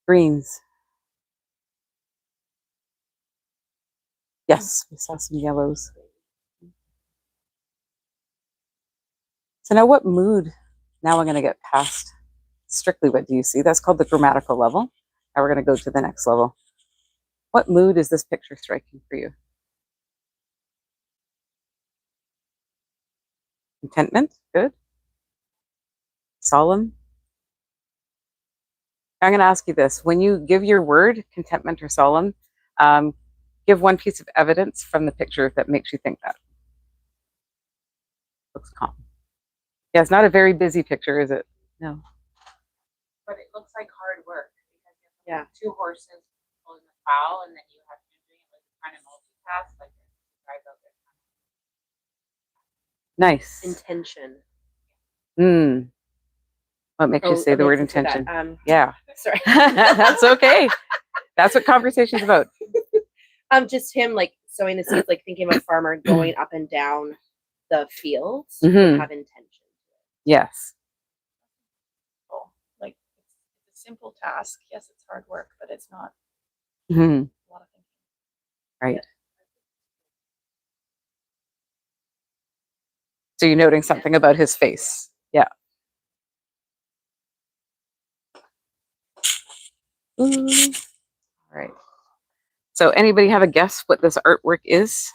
Greens. Yes, we saw some yellows. So now what mood? Now we're going to get past strictly what do you see? That's called the grammatical level. Now we're going to go to the next level. What mood is this picture striking for you? Contentment, good. Solemn. I'm going to ask you this. When you give your word, contentment or solemn, give one piece of evidence from the picture that makes you think that. Looks calm. Yeah, it's not a very busy picture, is it? No. But it looks like hard work because you have two horses pulling the plow, and then you have to do like kind of multitask, like drive out there. Nice. Intention. What makes you say the word intention? Yeah. Sorry. That's okay. That's what conversation's about. Just him like sowing the seeds, like thinking of a farmer going up and down the fields Mhm. have intention. Yes. Like it's a simple task. Yes, it's hard work, but it's not Mhm. a lot of thinking. Right. So you're noting something about his face. Yeah. All right. So anybody have a guess what this artwork is?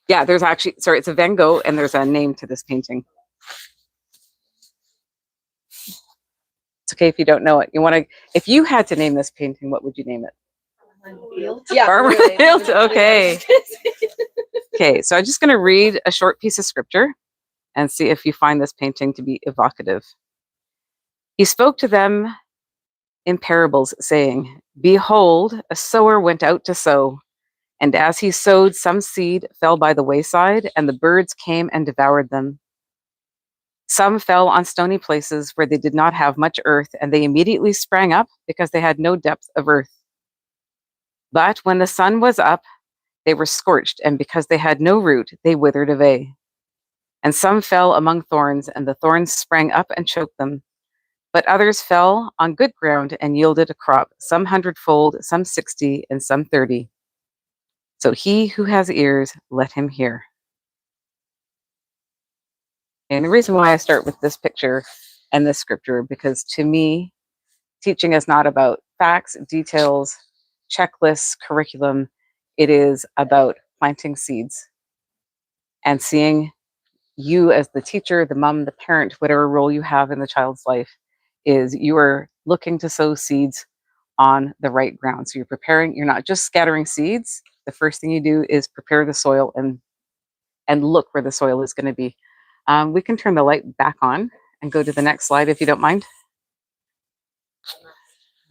Yeah, there's actually, sorry, it's a Van Gogh and there's a name to this painting. It's okay if you don't know it. You want to, if you had to name this painting, what would you name it? Yeah. Farmer Field? Okay. Okay, so I'm just going to read a short piece of scripture and see if you find this painting to be evocative. He spoke to them in parables, saying, "Behold, a sower went out to sow. And as he sowed, some seed fell by the wayside, and the birds came and devoured them. Some fell on stony places where they did not have much earth, and they immediately sprang up because they had no depth of earth. But when the sun was up, they were scorched, and because they had no root, they withered away. And some fell among thorns, and the thorns sprang up and choked them. But others fell on good ground and yielded a crop, some 100-fold, some 60, and some 30. So he who has ears, let him hear." And the reason why I start with this picture and this scripture, because to me, teaching is not about facts, details, checklists, curriculum. It is about planting seeds and seeing you as the teacher, the mom, the parent, whatever role you have in the child's life, is you are looking to sow seeds on the right ground. So you're preparing, you're not just scattering seeds. The first thing you do is prepare the soil and look where the soil is going to be. We can turn the light back on and go to the next slide if you don't mind.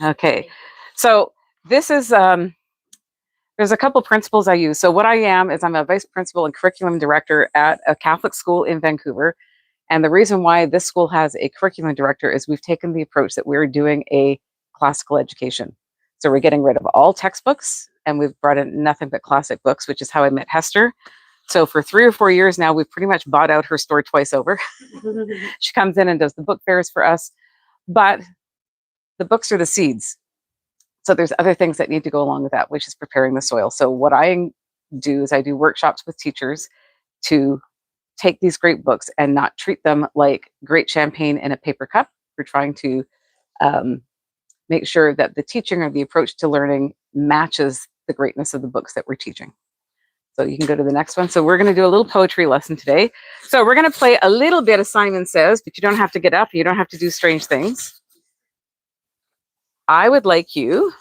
Okay, so this is, there's a couple principles I use. So what I am is I'm a vice principal and curriculum director at a Catholic school in Vancouver. And the reason why this school has a curriculum director is we've taken the approach that we're doing a classical education. So we're getting rid of all textbooks and we've brought in nothing but classic books, which is how I met Hester. So for 3 or 4 years now, we've pretty much bought out her store twice over. She comes in and does the book fairs for us, but the books are the seeds. So there's other things that need to go along with that, which is preparing the soil. So what I do is I do workshops with teachers to take these great books and not treat them like great champagne in a paper cup. We're trying to make sure that the teaching or the approach to learning matches the greatness of the books that we're teaching. So you can go to the next one. So we're going to do a little poetry lesson today. So we're going to play a little bit of Simon Says, but you don't have to get up. You don't have to do strange things. I would like you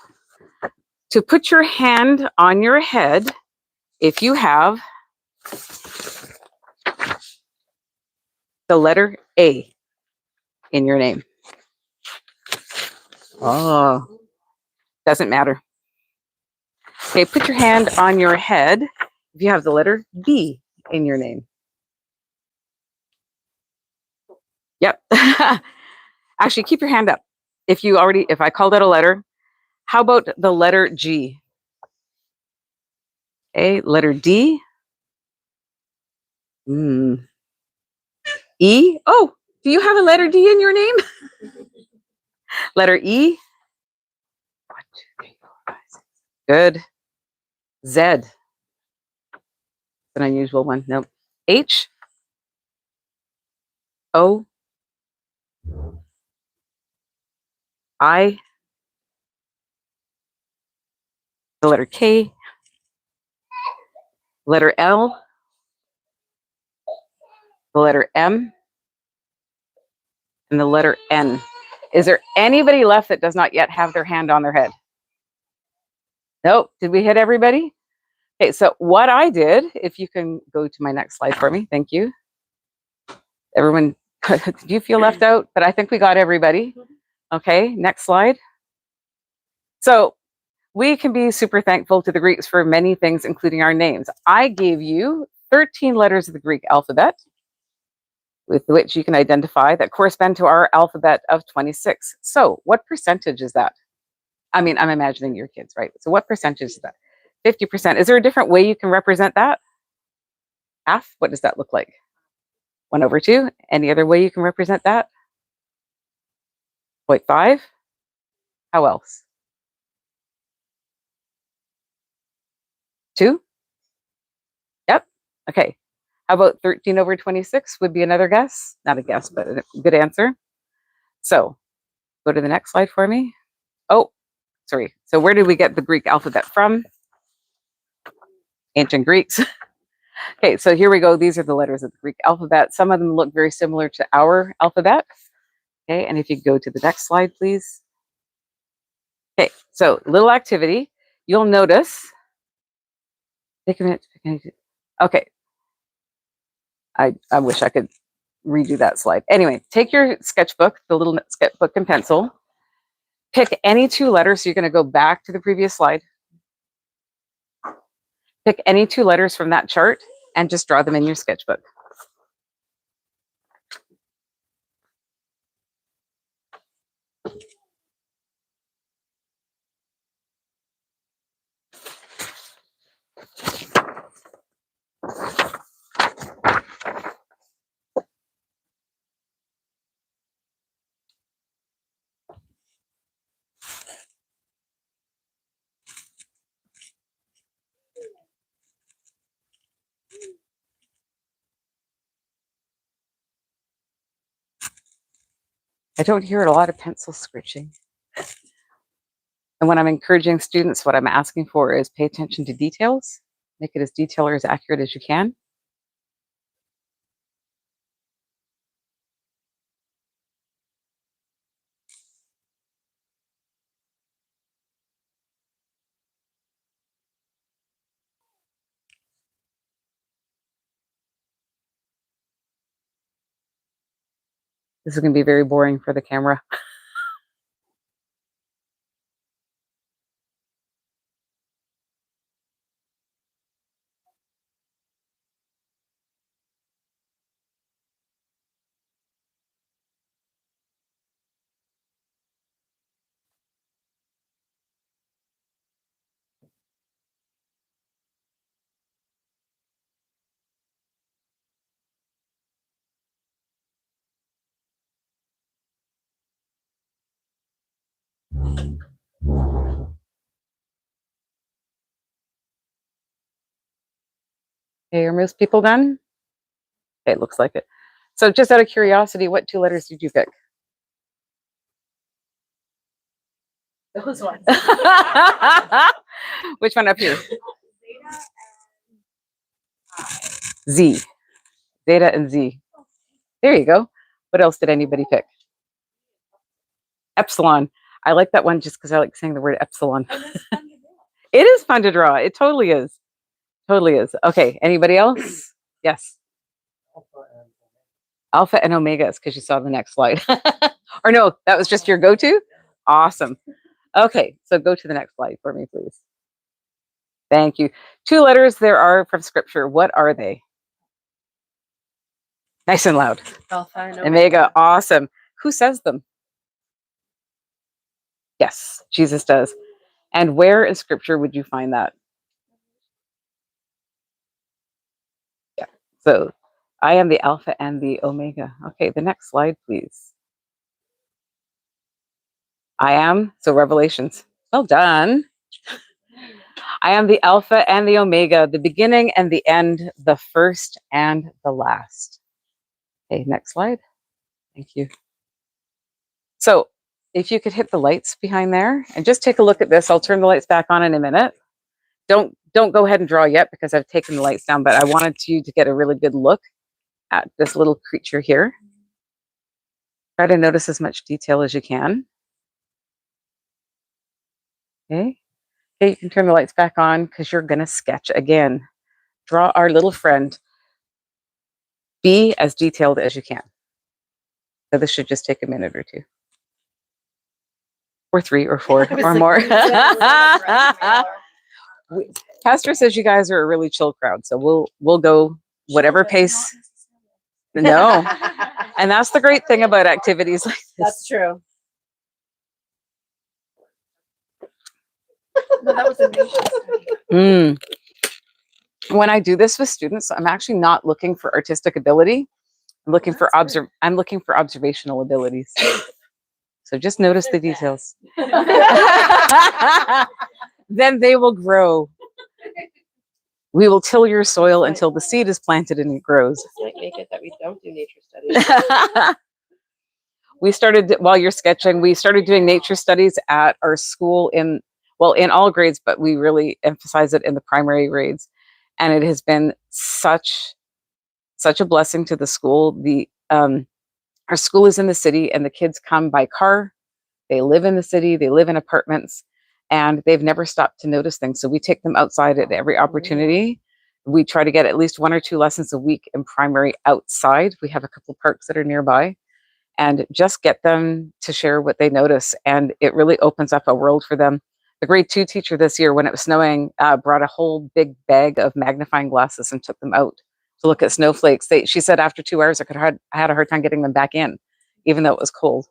to put your hand on your head if you have the letter A in your name. Oh, doesn't matter. Okay, put your hand on your head if you have the letter B in your name. Yep. Actually, keep your hand up. If I called out a letter, how about the letter G? Okay, letter D. E. Oh, Do you have a letter D in your name? Letter E. 1, 2, 3, 4, 5, 6. Good. Z. An unusual one. Nope. H. O. I. The letter K. Letter L. The letter M. And the letter N. Is there anybody left that does not yet have their hand on their head? Nope. Did we hit everybody? Okay, so what I did, if you can go to my next slide for me, thank you. Everyone, did you feel left out? But I think we got everybody. Okay, next slide. So we can be super thankful to the Greeks for many things, including our names. I gave you 13 letters of the Greek alphabet with which you can identify that correspond to our alphabet of 26. So what percentage is that? I mean, I'm imagining your kids, right? So what percentage is that? 50%. Is there a different way you can represent that? Half? What does that look like? 1/2? Any other way you can represent that? 0.5? How else? 2? Yep. Okay. How about 13/26 would be another guess? Not a guess, but a good answer. So go to the next slide for me. Oh, sorry. So where did we get the Greek alphabet from? Ancient Greeks. Okay, so here we go. These are the letters of the Greek alphabet. Some of them look very similar to our alphabet. Okay, and if you go to the next slide, please. Okay, so little activity. You'll notice. Take a minute. Okay. I wish I could redo that slide. Anyway, take your sketchbook, the little sketchbook and pencil. Pick any 2 letters. So you're going to go back to the previous slide. Pick any 2 letters from that chart and just draw them in your sketchbook. I don't hear a lot of pencil scratching. And when I'm encouraging students, what I'm asking for is pay attention to details. Make it as detailed or as accurate as you can. This is going to be very boring for the camera. Okay, are most people done? Okay, it looks like it. So just out of curiosity, what 2 letters did you pick? Those ones. Which one up here? Z. Zeta and Z. There you go. What else did anybody pick? Epsilon. I like that one just because I like saying the word epsilon. It is fun to draw. It totally is. Totally is. Okay, anybody else? Yes. Alpha and Omega is because you saw the next slide. Or no, that was just your go-to? Awesome. Okay, so go to the next slide for me, please. Thank you. 2 letters there are from scripture. What are they? Nice and loud. Alpha and Omega. Awesome. Who says them? Yes, Jesus does. And where in scripture would you find that? Yeah. So I am the Alpha and the Omega. Okay, the next slide, please. I am, so Revelations. Well done. I am the Alpha and the Omega, the beginning and the end, the first and the last. Okay, next slide. Thank you. So if you could hit the lights behind there and just take a look at this. I'll turn the lights back on in a minute. Don't go ahead and draw yet because I've taken the lights down, but I wanted you to get a really good look at this little creature here. Try to notice as much detail as you can. Okay. Okay, you can turn the lights back on because you're going to sketch again. Draw our little friend. Be as detailed as you can. So this should just take a minute or two. Or 3 or 4 I was or like, more. "Wait, Pastor says you guys are a really chill crowd, so we'll go whatever pace. No. And that's the great thing about activities like this. That's true. No, that was a nature study. Mm. When I do this with students, I'm actually not looking for artistic ability. I'm looking for observational abilities. So just notice the details. Then they will grow. We will till your soil until the seed is planted and it grows. Just like make it that we don't do nature studies. We started, while you're sketching, we started doing nature studies at our school in all grades, but we really emphasize it in the primary grades. And it has been such a blessing to the school. Our school is in the city and the kids come by car. They live in the city, they live in apartments, and they've never stopped to notice things. So we take them outside at every opportunity. We try to get at least 1 or 2 lessons a week in primary outside. We have a couple of parks that are nearby, and just get them to share what they notice. And it really opens up a world for them. The grade 2 teacher this year, when it was snowing, brought a whole big bag of magnifying glasses and took them out to look at snowflakes. She said after 2 hours, I had a hard time getting them back in, even though it was cold.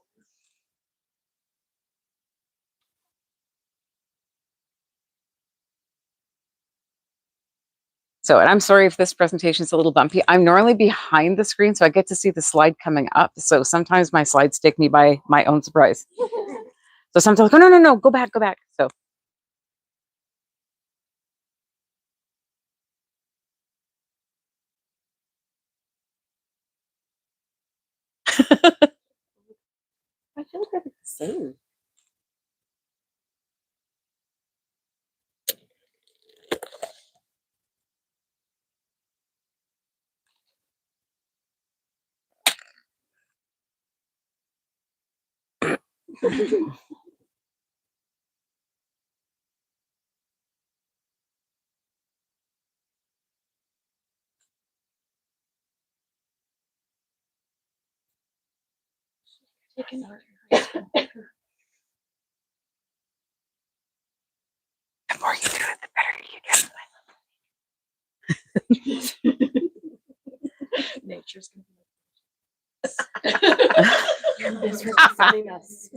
So, and I'm sorry if this presentation is a little bumpy. I'm normally behind the screen, so I get to see the slide coming up. So sometimes my slides take me by my own surprise. So sometimes I'm like, oh, no, go back. So. I feel like they're the same. Taking art. The more you do it, the better you get. Nature's gonna You're misrepresenting us.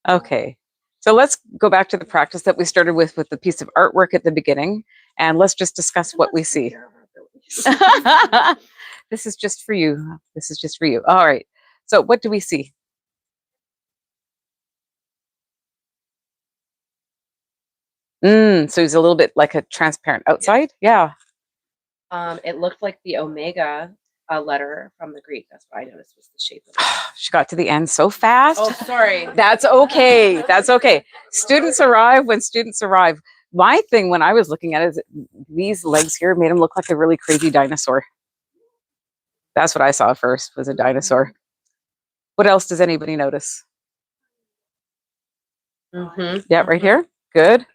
Okay, so let's go back to the practice that we started with the piece of artwork at the beginning, and let's just discuss what we see. This is just for you. This is just for you. All right. So what do we see? So he's a little bit like a transparent outside. Yeah. It looked like the omega letter from the Greek. That's what I noticed was the shape of it. She got to the end so fast. Oh, sorry. That's okay. That's okay. Students arrive when students arrive. My thing when I was looking at it is these legs here made him look like a really crazy dinosaur. That's what I saw first, was a dinosaur. What else does anybody notice? Mm-hmm. Yeah, right here. Good.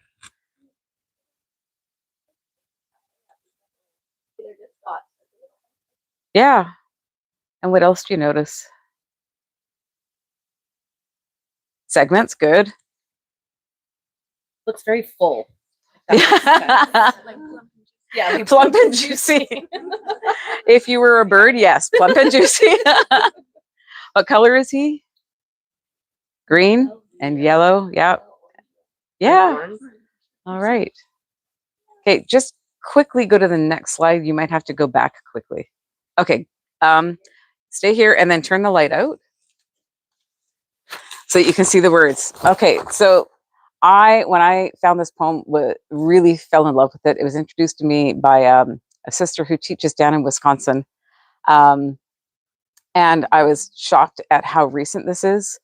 Yeah. And what else do you notice? Segments, good. Looks very full. If that makes sense. Yeah. like plump and juicy. Yeah, like Plump and juicy. If you were a bird, yes, plump and juicy. What color is he? Green and yellow. Yeah. Yeah. Orange. All right. Okay, just quickly go to the next slide. You might have to go back quickly. Okay, stay here and then turn the light out so that you can see the words. Okay, so when I found this poem, really fell in love with it. It was introduced to me by a sister who teaches down in Wisconsin. And I was shocked at how recent this is.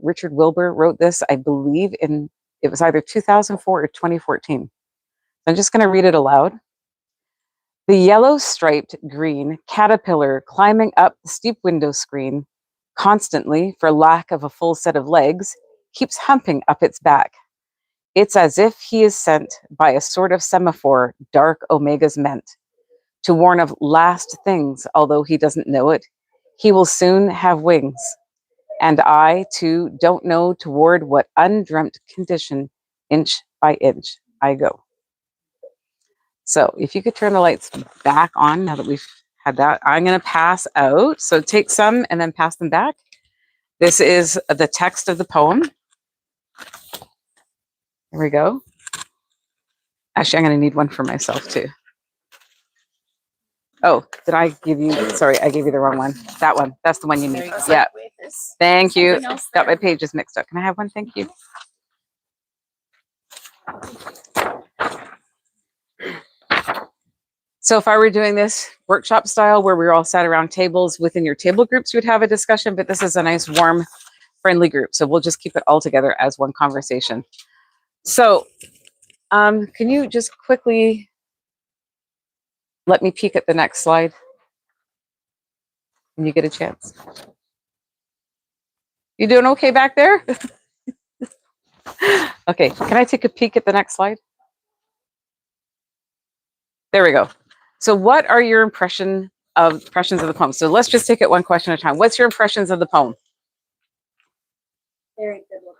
Richard Wilbur wrote this, I believe, it was either 2004 or 2014. I'm just going to read it aloud. The yellow striped green caterpillar climbing up the steep window screen constantly, for lack of a full set of legs, keeps humping up its back. It's as if he is sent by a sort of semaphore dark omegas meant to warn of last things, although he doesn't know it. He will soon have wings. And I, too, don't know toward what undreamt condition, inch by inch, I go. So if you could turn the lights back on now that we've had that, I'm going to pass out. So take some and then pass them back. This is the text of the poem. Here we go. Actually, I'm going to need one for myself too. Oh, did I give you, sorry, I gave you the wrong one. That one, that's the one you need. Yeah, Wait, this. thank you. Something else Got my there. pages mixed up. Can I have one? Thank you. So if I were doing this workshop style where we were all sat around tables within your table groups, you would have a discussion, but this is a nice, warm, friendly group. So we'll just keep it all together as one conversation. So can you just quickly let me peek at the next slide? When you get a chance. You doing okay back there? Okay, can I take a peek at the next slide? There we go. So what are your impressions of the poem? So let's just take it one question at a time. What's your impressions of the poem? Very biblical.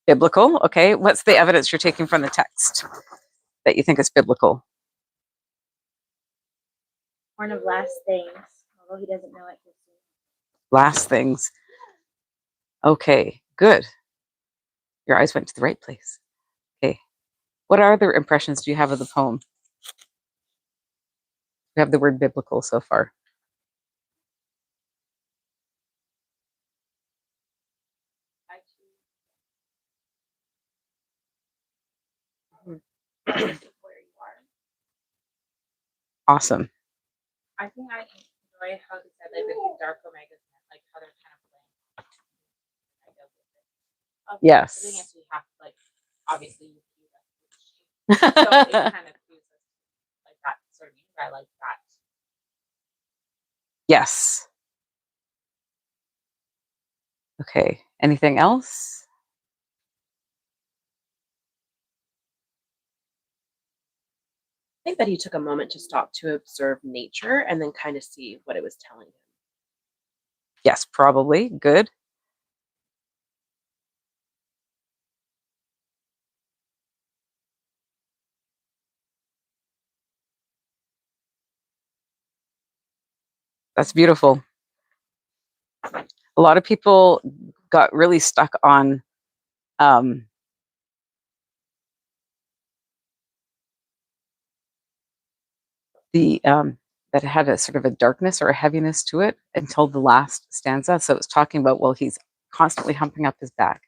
Biblical, okay. What's the evidence you're taking from the text that you think is biblical? One of last things, although he doesn't know it. Last things. Okay, good. Your eyes went to the right place. Okay. What other impressions do you have of the poem? We have the word biblical so far. Where you are. Awesome. I think I enjoy how they said like the dark omegas, like how they're kind of playing. I go with it. Yes. The thing is, we have to like obviously you see that. So it kind of feels like that sort of I like that. Yes. Okay. Anything else? I think that he took a moment to stop to observe nature and then kind of see what it was telling him. Yes, probably. Good. That's beautiful. A lot of people got really stuck on that it had a sort of a darkness or a heaviness to it until the last stanza. So it's talking about, well, he's constantly humping up his back.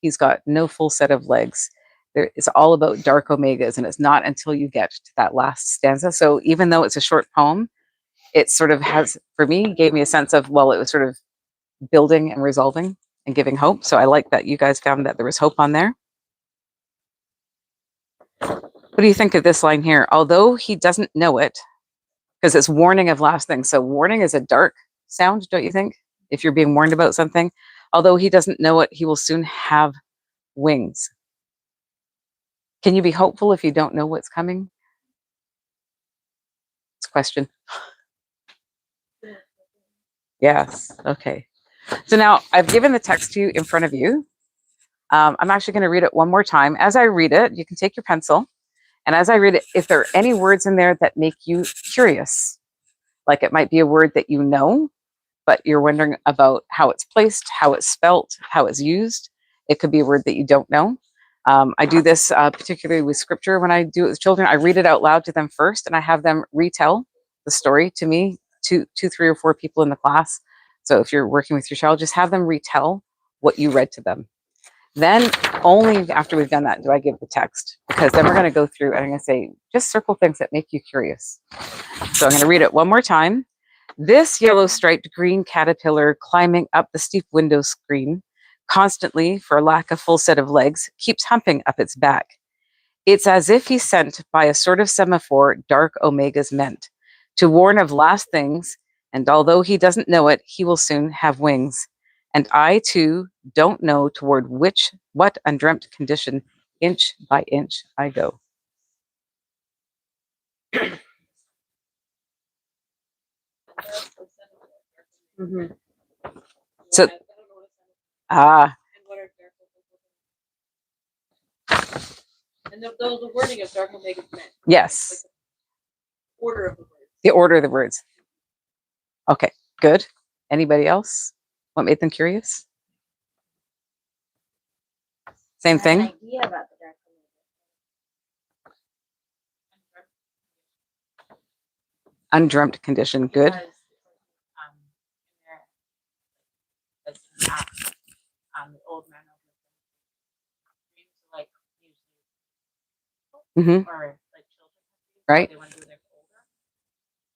He's got no full set of legs. It's all about dark omegas, and it's not until you get to that last stanza. So even though it's a short poem, it sort of has, for me, gave me a sense of, well, it was sort of building and resolving and giving hope. So I like that you guys found that there was hope on there. What do you think of this line here? Although he doesn't know it, because it's warning of last things. So warning is a dark sound, don't you think? If you're being warned about something. Although he doesn't know it, he will soon have wings. Can you be hopeful if you don't know what's coming? It's a question. Yes. Okay. So now I've given the text to you in front of you. I'm actually going to read it one more time. As I read it, you can take your pencil. And as I read it, if there are any words in there that make you curious, like it might be a word that you know, but you're wondering about how it's placed, how it's spelt, how it's used. It could be a word that you don't know. I do this particularly with scripture when I do it with children. I read it out loud to them first, and I have them retell the story to me, two, 3, or 4 people in the class. So if you're working with your child, just have them retell what you read to them. Then only after we've done that do I give the text, because then we're going to go through and I'm going to say, just circle things that make you curious. So I'm going to read it one more time. This yellow striped green caterpillar climbing up the steep window screen constantly, for lack of full set of legs, keeps humping up its back. It's as if he's sent by a sort of semaphore dark Omega's meant to warn of last things, and although he doesn't know it, he will soon have wings. And I too don't know toward what undreamt condition, inch by inch I go. Mm-hmm. So, And the wording of Dark Omega's meant. yes, Order of the words. the order of the words. Okay, good. Anybody else? What made them curious? Same I have thing? an idea about the dark Undreamt condition, good. Because, the old man over dreams like usually Hmm. or like children have dreams, but Right. they want to do their older.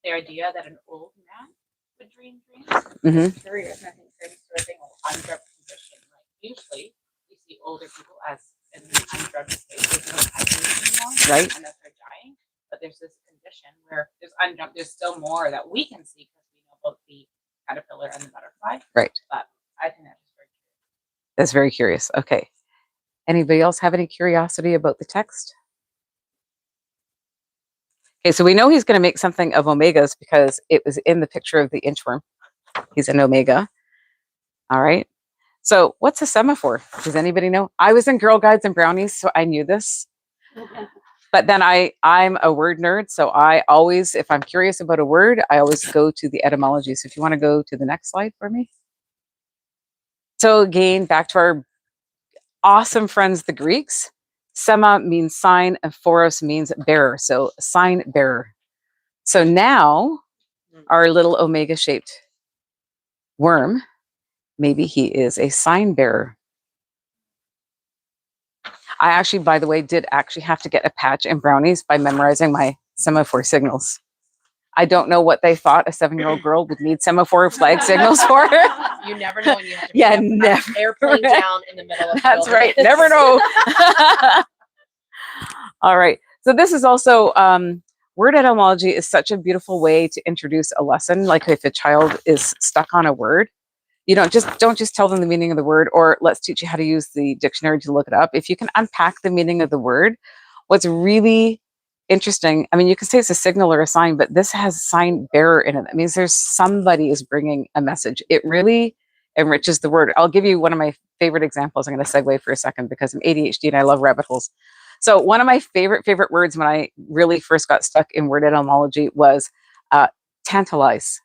The idea that an old man would dream dreams. Hmm. Curious, and I think there's sort of thing of undreamt condition. Like usually you see older people as in the undreamt state, they don't have dreams anymore, Right. and that they're dying. But there's this condition where there's undreamt. There's still more that we can see because we know about the caterpillar and the butterfly. Right. But I think that's very curious. That's very curious. Okay. Anybody else have any curiosity about the text? Okay, so we know he's going to make something of omegas because it was in the picture of the inchworm. He's an omega. All right. So what's a semaphore? Does anybody know? I was in Girl Guides and Brownies, so I knew this. But then I'm a word nerd, so I always, if I'm curious about a word, I always go to the etymology. So if you want to go to the next slide for me. So again, back to our awesome friends, the Greeks. Sema means sign and phoros means bearer. So sign bearer. So now our little omega shaped worm, maybe he is a sign bearer. I actually, by the way, did actually have to get a patch in Brownies by memorizing my semaphore signals. I don't know what they thought a 7-year-old girl would need semaphore flag signals for. You never know when you have to Yeah, put an never. airplane down in the middle of the That's right. wilderness. Never know. All right. So this is also word etymology is such a beautiful way to introduce a lesson. Like if a child is stuck on a word, you don't just tell them the meaning of the word, or let's teach you how to use the dictionary to look it up. If you can unpack the meaning of the word, what's really interesting, I mean, you can say it's a signal or a sign, but this has sign bearer in it. That means there's somebody is bringing a message. It really enriches the word. I'll give you one of my favorite examples. I'm going to segue for a second because I'm ADHD and I love rabbit holes. So one of my favorite words when I really first got stuck in word etymology was tantalize.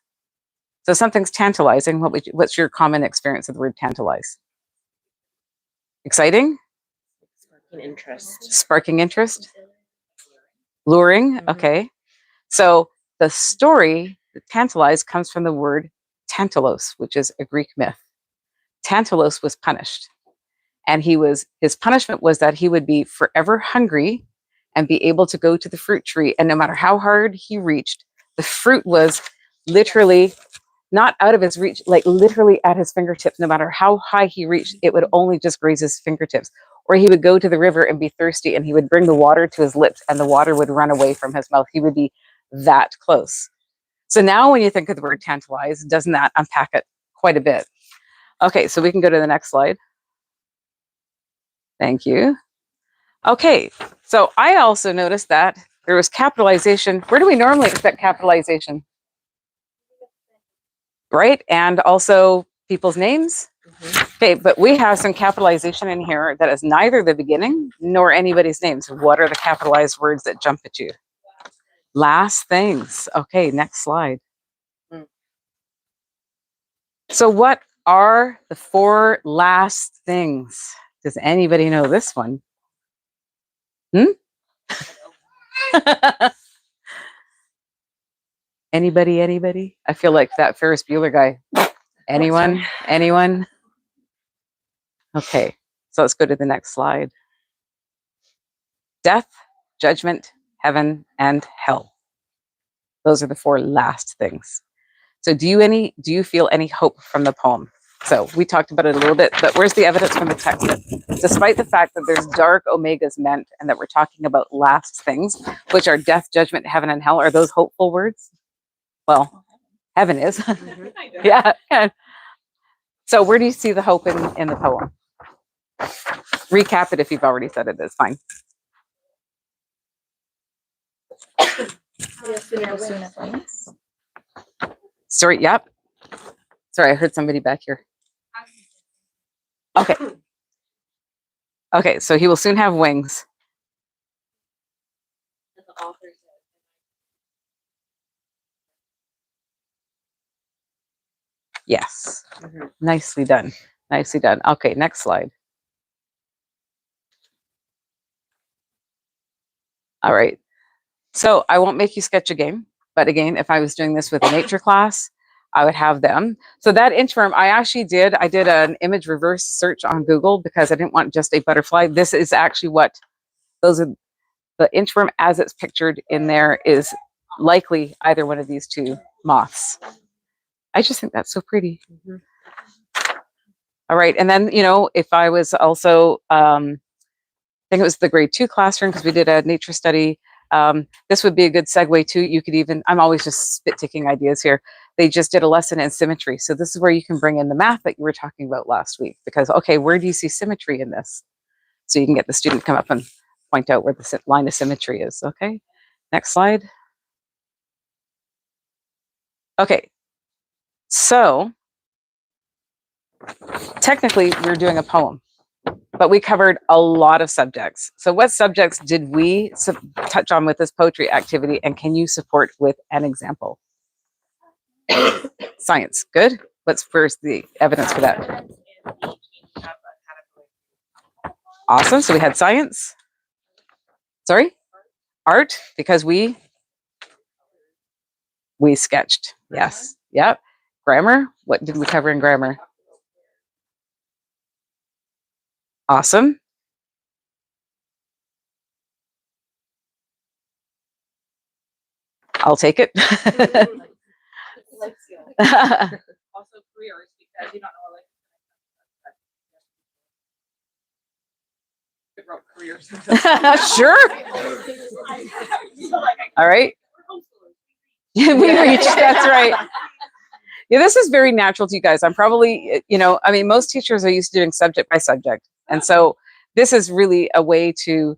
So something's tantalizing. What's your common experience of the word tantalize? Exciting? Sparking interest. Sparking interest? Luring? Mhm. Okay. So the story, the tantalize, comes from the word tantalos, which is a Greek myth. Tantalos was punished. And his punishment was that he would be forever hungry and be able to go to the fruit tree. And no matter how hard he reached, the fruit was literally not out of his reach, like literally at his fingertips. No matter how high he reached, it would only just graze his fingertips. Or he would go to the river and be thirsty and he would bring the water to his lips and the water would run away from his mouth. He would be that close. So now when you think of the word tantalize, doesn't that unpack it quite a bit? Okay, so we can go to the next slide. Thank you. Okay, so I also noticed that there was capitalization. Where do we normally expect capitalization? Right, and also people's names. Okay, but we have some capitalization in here that is neither the beginning nor anybody's names. What are the capitalized words that jump at you? Last things. Okay, next slide. So what are the 4 last things? Does anybody know this one? Anybody? I feel like that Ferris Bueller guy. Anyone? Okay, so let's go to the next slide. Death, judgment, heaven, and hell. Those are the 4 last things. So do you feel any hope from the poem? So we talked about it a little bit, but where's the evidence from the text that despite the fact that there's dark omegas meant and that we're talking about last things, which are death, judgment, heaven, and hell, are those hopeful words? Well, heaven is. Yeah. So where do you see the hope in the poem? Recap it if you've already said it, it's fine. Sorry, yep. Sorry, I heard somebody back here. Okay. Okay, so he will soon have wings. And the author said, Yes. Nicely done. Nicely done. Okay, next slide. All right. So I won't make you sketch a game, but again, if I was doing this with a nature class, I would have them. So that inchworm, I did an image reverse search on Google because I didn't want just a butterfly. This is actually what those are. The inchworm as it's pictured in there is likely either one of these 2 moths. I just think that's so pretty. All right. And then, if I was also, I think it was the grade 2 classroom because we did a nature study. This would be a good segue too. You could even, I'm always just spit ticking ideas here. They just did a lesson in symmetry. So this is where you can bring in the math that you were talking about last week because, okay, where do you see symmetry in this? So you can get the student to come up and point out where the line of symmetry is. Okay. Next slide. Okay. So technically we're doing a poem, but we covered a lot of subjects. So what subjects did we touch on with this poetry activity? And can you support with an example? Science. Good. What's first the evidence for that? Awesome. So we had science. Sorry? Art, because we sketched. Yes. Yep. Grammar. What did we cover in grammar? Awesome. I'll take it. Also careers, because you don't know what wrote careers. Sure. All right. We reached. That's right. Yeah, this is very natural to you guys. I'm probably, most teachers are used to doing subject by subject. And so this is really a way to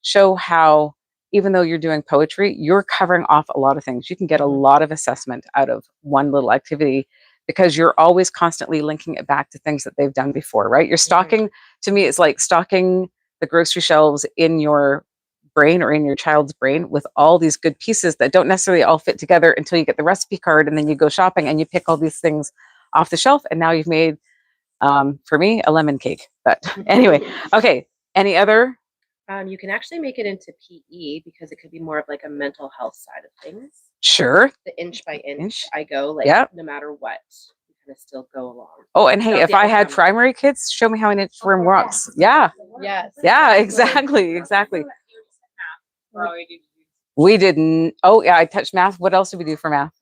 show how, even though you're doing poetry, you're covering off a lot of things. You can get a lot of assessment out of one little activity because you're always constantly linking it back to things that they've done before, right? You're stocking, to me, it's like stocking the grocery shelves in your brain or in your child's brain with all these good pieces that don't necessarily all fit together until you get the recipe card and then you go shopping and you pick all these things off the shelf and now you've made, for me, a lemon cake. But anyway, okay. Any other? You can actually make it into PE because it could be more of like a mental health side of things. Sure. The inch by inch I go, like no matter what, you kind of still go along. Oh, and hey, if I had primary kids, show me how an inchworm works. Yeah. Yes. Yeah, exactly. We didn't. Oh, yeah, I touched math. What else did we do for math?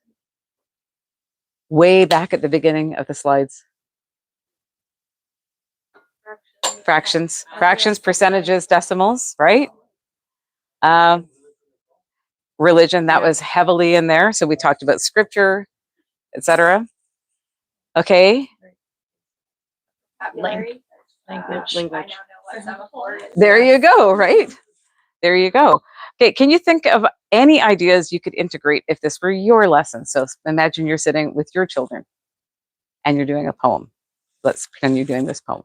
Way back at the beginning of the slides. Fractions, percentages, decimals, right? Religion, that was heavily in there. So we talked about scripture, etc. Okay. Language. There you go, right? There you go. Okay, can you think of any ideas you could integrate if this were your lesson? So imagine you're sitting with your children and you're doing a poem. Let's pretend you're doing this poem.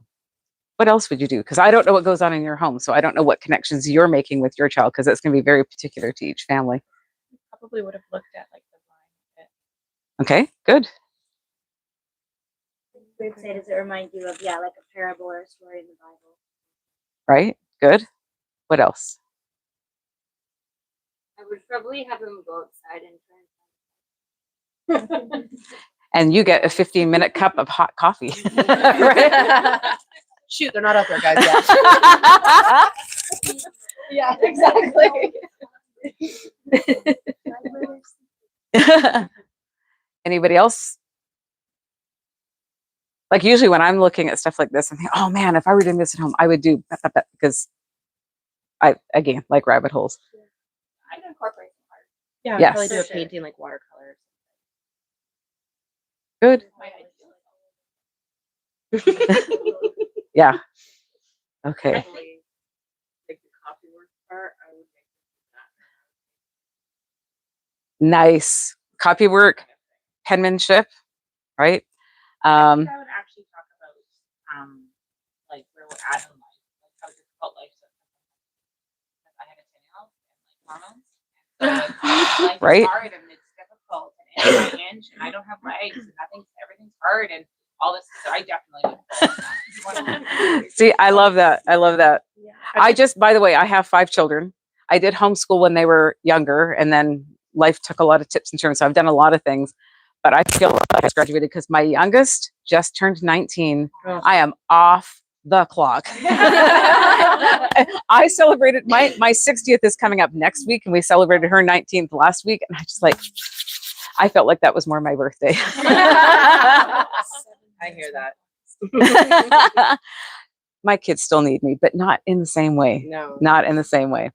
What else would you do? Because I don't know what goes on in your home, so I don't know what connections you're making with your child, because it's going to be very particular to each family. Probably would have looked at like the line. Okay, good. We would say, does it remind you of, like a parable or a story in the Bible? Right, good. What else? I would probably have him go outside and And you get a 15-minute cup of hot coffee. Right? Shoot, they're not out there, guys. Yet. Yeah, exactly. Anybody else? Like usually when I'm looking at stuff like this, I'm thinking, oh man, if I were doing this at home, I would do that, because I, again, like rabbit holes. I'd incorporate some art. Yeah, Yes. probably do a For sure. painting like watercolors. Good. My Yeah. Okay. Definitely, like the copy work part, I would make that. Nice. Copy work, penmanship, right? I think I would actually talk about like where we're at in life, like how difficult life is. Because I had a 10-year-old and like hormones. So, like, life Right. is hard and it's difficult and inch by inch and I don't have legs and everything's hard and all this. So I definitely would. See, I love that. I love that. Yeah. I just, by the way, I have 5 children. I did homeschool when they were younger, and then life took a lot of tips and turns. So I've done a lot of things, but I feel like I just graduated because my youngest just turned 19. Oh. I am off the clock. I celebrated my 60th is coming up next week, and we celebrated her 19th last week. And I just like, I felt like that was more my birthday. I hear that. My kids still need me, but not in the same way. No. Not in the same way. I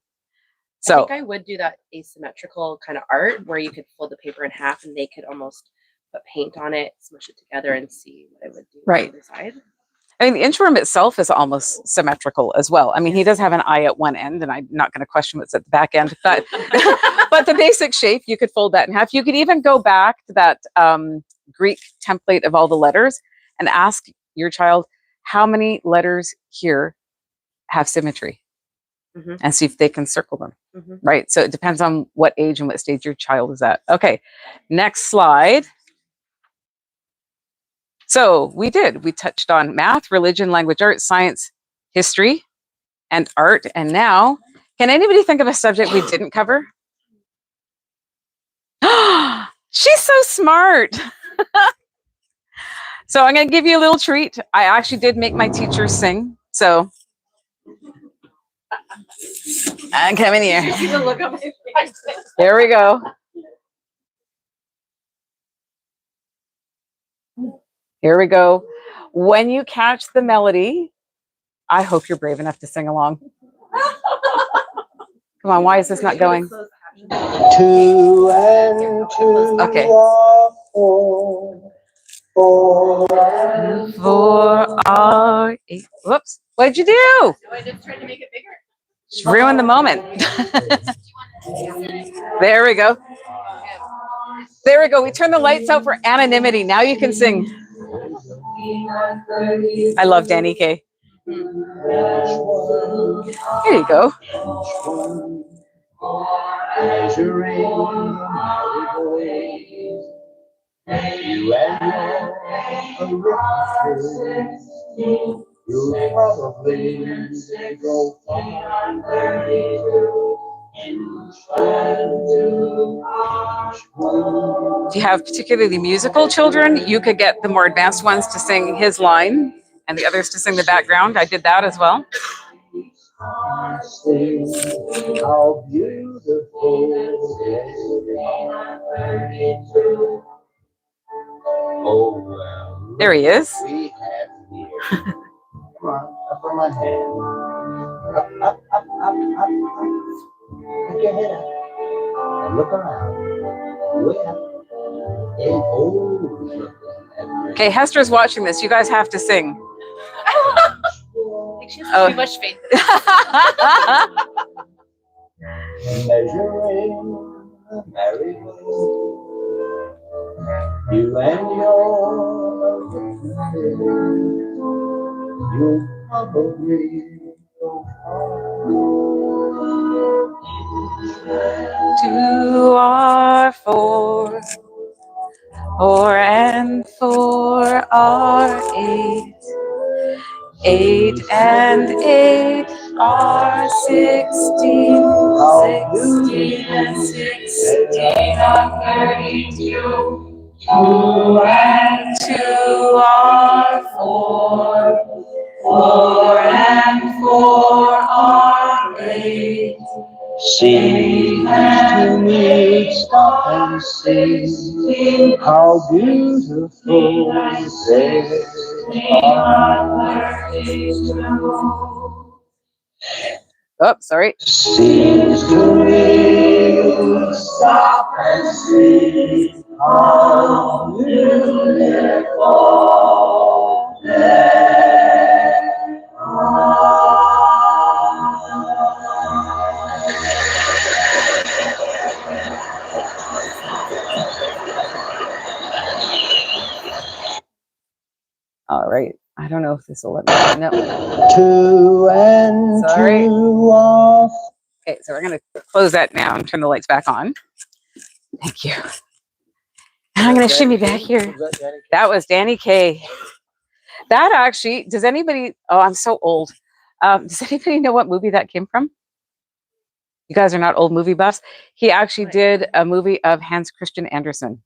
So think I would do that asymmetrical kind of art where you could fold the paper in half and they could almost put paint on it, smush it together, and see what it would do Right. on the side. I mean, the interim itself is almost symmetrical as well. I mean, he does have an eye at one end, and I'm not going to question what's at the back end, but but the basic shape, you could fold that in half. You could even go back to that Greek template of all the letters and ask your child, how many letters here have symmetry? Mhm. And see if they can circle them, Mhm. right? So it depends on what age and what stage your child is at. Okay, next slide. So we touched on math, religion, language, arts, science, history, and art. And now, can anybody think of a subject we didn't cover? She's so smart. So I'm going to give you a little treat. I actually did make my teachers sing. So come in here. See the look on my face. There we go. Here we go. When you catch the melody, I hope you're brave enough to sing along. Come on, why is this not going? 2 and 2 Okay. are 4. 4 and 4 are 8. Whoops. What'd you do? I just tried to make it bigger. Just ruined the moment. There we go. There we go. We turn the lights out for anonymity. Now you can sing. I love Danny Kaye. Here you go. measuring marigolds. You and your arithmetic, you'll probably go far. If you have particularly musical children, you could get the more advanced ones to sing his line and the others to sing the background. I did that as well. See how beautiful. Oh, well. There he is. We have here. Come on, up on my hand. Up, up, up, up, up, up. Put your head up. And look around. Way up. And look at that. Okay, Hester's watching this. You guys have to sing. I think she has Oh. too much faith. Measuring the marigold. You and your you probably go far. 2 are 4. 4 and 4 are 8. 8 and 8 are 16, How 16 and beautiful 16 are 32. 2 and 2 are 4. 4 and 4 are 8. Sing to me, stop and sing. How beautiful they are. Oh, sorry. Sing to me, stop and sing. How beautiful they All right. I don't know if this will let me. No. 2 and Sorry. 2 are Okay, so we're going to close that now and turn the lights back on. Thank you. And I'm going to shimmy back here. That was Danny Kaye. That actually, does anybody, oh, I'm so old. Does anybody know what movie that came from? You guys are not old movie buffs. He actually did a movie of Hans Christian Andersen.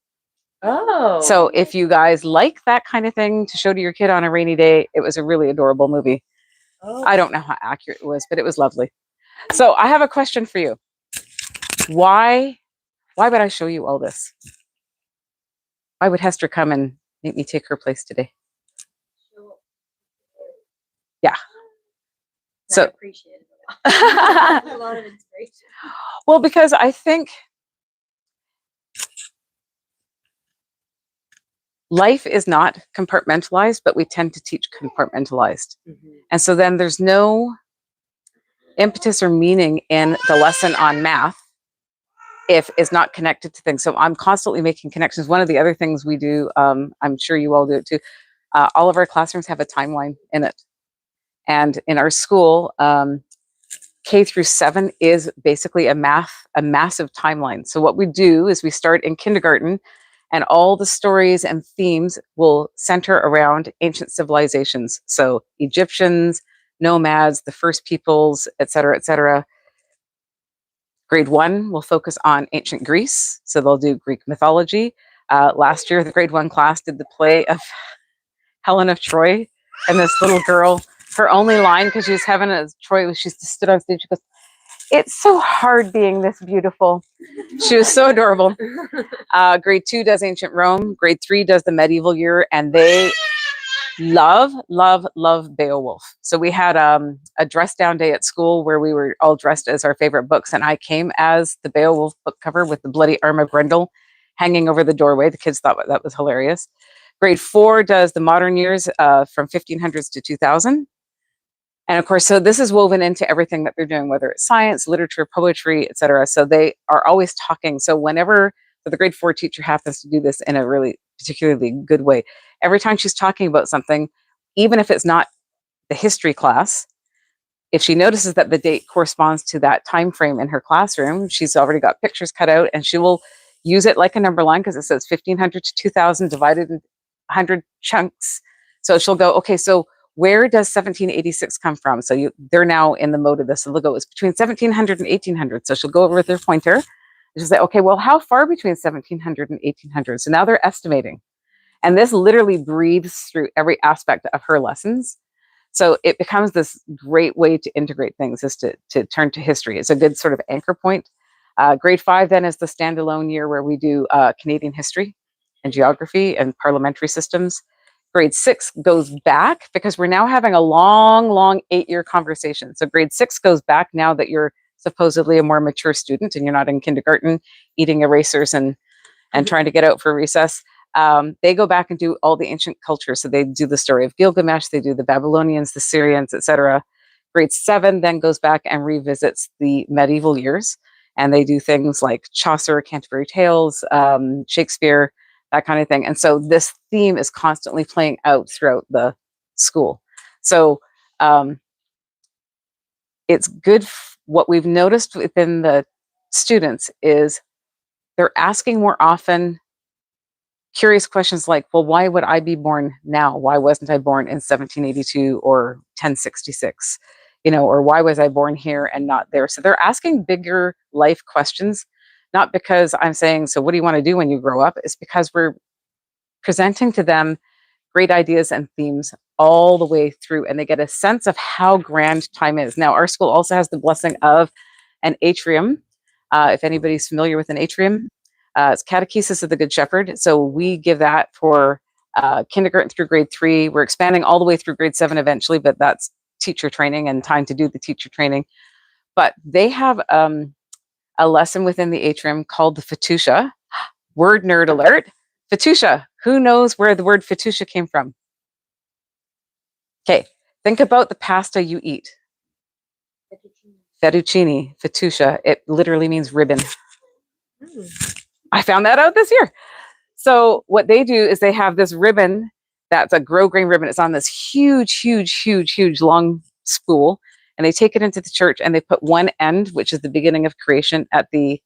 Oh. So if you guys like that kind of thing to show to your kid on a rainy day, it was a really adorable movie. Oh. I don't know how accurate it was, but it was lovely. So I have a question for you. Why would I show you all this? Why would Hester come and make me take her place today? Yeah. So I appreciate it a lot of inspiration. well, because I think life is not compartmentalized, but we tend to teach compartmentalized. And so then there's no impetus or meaning in the lesson on math if it's not connected to things. So I'm constantly making connections. One of the other things we do, I'm sure you all do it too, all of our classrooms have a timeline in it. And in our school, K through 7 is basically a massive timeline. So what we do is we start in kindergarten, and all the stories and themes will center around ancient civilizations. So Egyptians, nomads, the first peoples, et cetera, et cetera. Grade 1 will focus on ancient Greece. So they'll do Greek mythology. Last year, the grade 1 class did the play of Helen of Troy, and this little girl, her only line, because she was having a Troy, she stood on stage, she goes, "It's so hard being this beautiful." She was so adorable. Grade 2 does ancient Rome. Grade 3 does the medieval year, and they love Beowulf. So we had a dress down day at school where we were all dressed as our favorite books, and I came as the Beowulf book cover with the bloody arm of Grendel hanging over the doorway. The kids thought that was hilarious. Grade 4 does the modern years from 1500s to 2000. And of course, so this is woven into everything that they're doing, whether it's science, literature, poetry, etc. So they are always talking. So whenever the grade 4 teacher happens to do this in a really particularly good way, every time she's talking about something, even if it's not the history class, if she notices that the date corresponds to that time frame in her classroom, she's already got pictures cut out, and she will use it like a number line because it says 1500 to 2000 divided in 100 chunks. So she'll go, okay, so where does 1786 come from? So they're now in the mode of this. So they'll go, it's between 1700 and 1800. So she'll go over with their pointer and she'll say, okay, well, how far between 1700 and 1800? So now they're estimating. And this literally breathes through every aspect of her lessons. So it becomes this great way to integrate things, is to turn to history. It's a good sort of anchor point. Grade 5 then is the standalone year where we do Canadian history and geography and parliamentary systems. Grade 6 goes back because we're now having a long 8-year conversation. So grade 6 goes back now that you're supposedly a more mature student and you're not in kindergarten eating erasers and trying to get out for recess. They go back and do all the ancient culture. So they do the story of Gilgamesh, they do the Babylonians, the Syrians, etc. Grade 7 then goes back and revisits the medieval years. And they do things like Chaucer, Canterbury Tales, Shakespeare, that kind of thing. And so this theme is constantly playing out throughout the school. So it's good. What we've noticed within the students is they're asking more often curious questions like, well, why would I be born now? Why wasn't I born in 1782 or 1066? or why was I born here and not there? So they're asking bigger life questions, not because I'm saying, so what do you want to do when you grow up? It's because we're presenting to them great ideas and themes all the way through, and they get a sense of how grand time is. Now, our school also has the blessing of an atrium. If anybody's familiar with an atrium, it's Catechesis of the Good Shepherd. So we give that for kindergarten through grade 3. We're expanding all the way through grade 7 eventually, but that's teacher training and time to do the teacher training. But they have a lesson within the atrium called the Fetusha. Word nerd alert. Fetusha. Who knows where the word Fetusha came from? Okay, think about the pasta you eat. Fettuccine, Fetusha. It literally means ribbon. I found that out this year. So what they do is they have this ribbon that's a grosgrain ribbon. It's on this huge long spool, and they take it into the church and they put one end, which is the beginning of creation, at the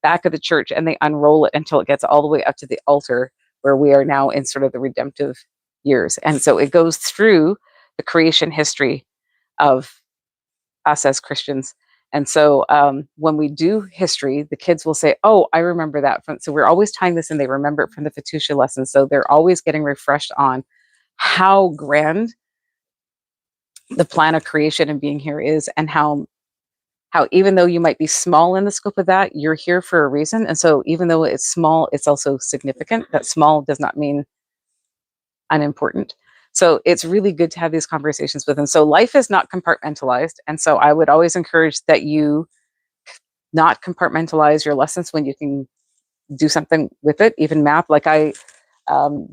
back of the church, and they unroll it until it gets all the way up to the altar where we are now in sort of the redemptive years. And so it goes through the creation history of us as Christians. And so when we do history, the kids will say, oh, I remember that from, so we're always tying this in. They remember it from the Fetusha lesson. So they're always getting refreshed on how grand the plan of creation and being here is, and how even though you might be small in the scope of that, you're here for a reason. And so even though it's small, it's also significant. That small does not mean unimportant. So it's really good to have these conversations with them. So life is not compartmentalized. And so I would always encourage that you not compartmentalize your lessons when you can do something with it, even math. Like I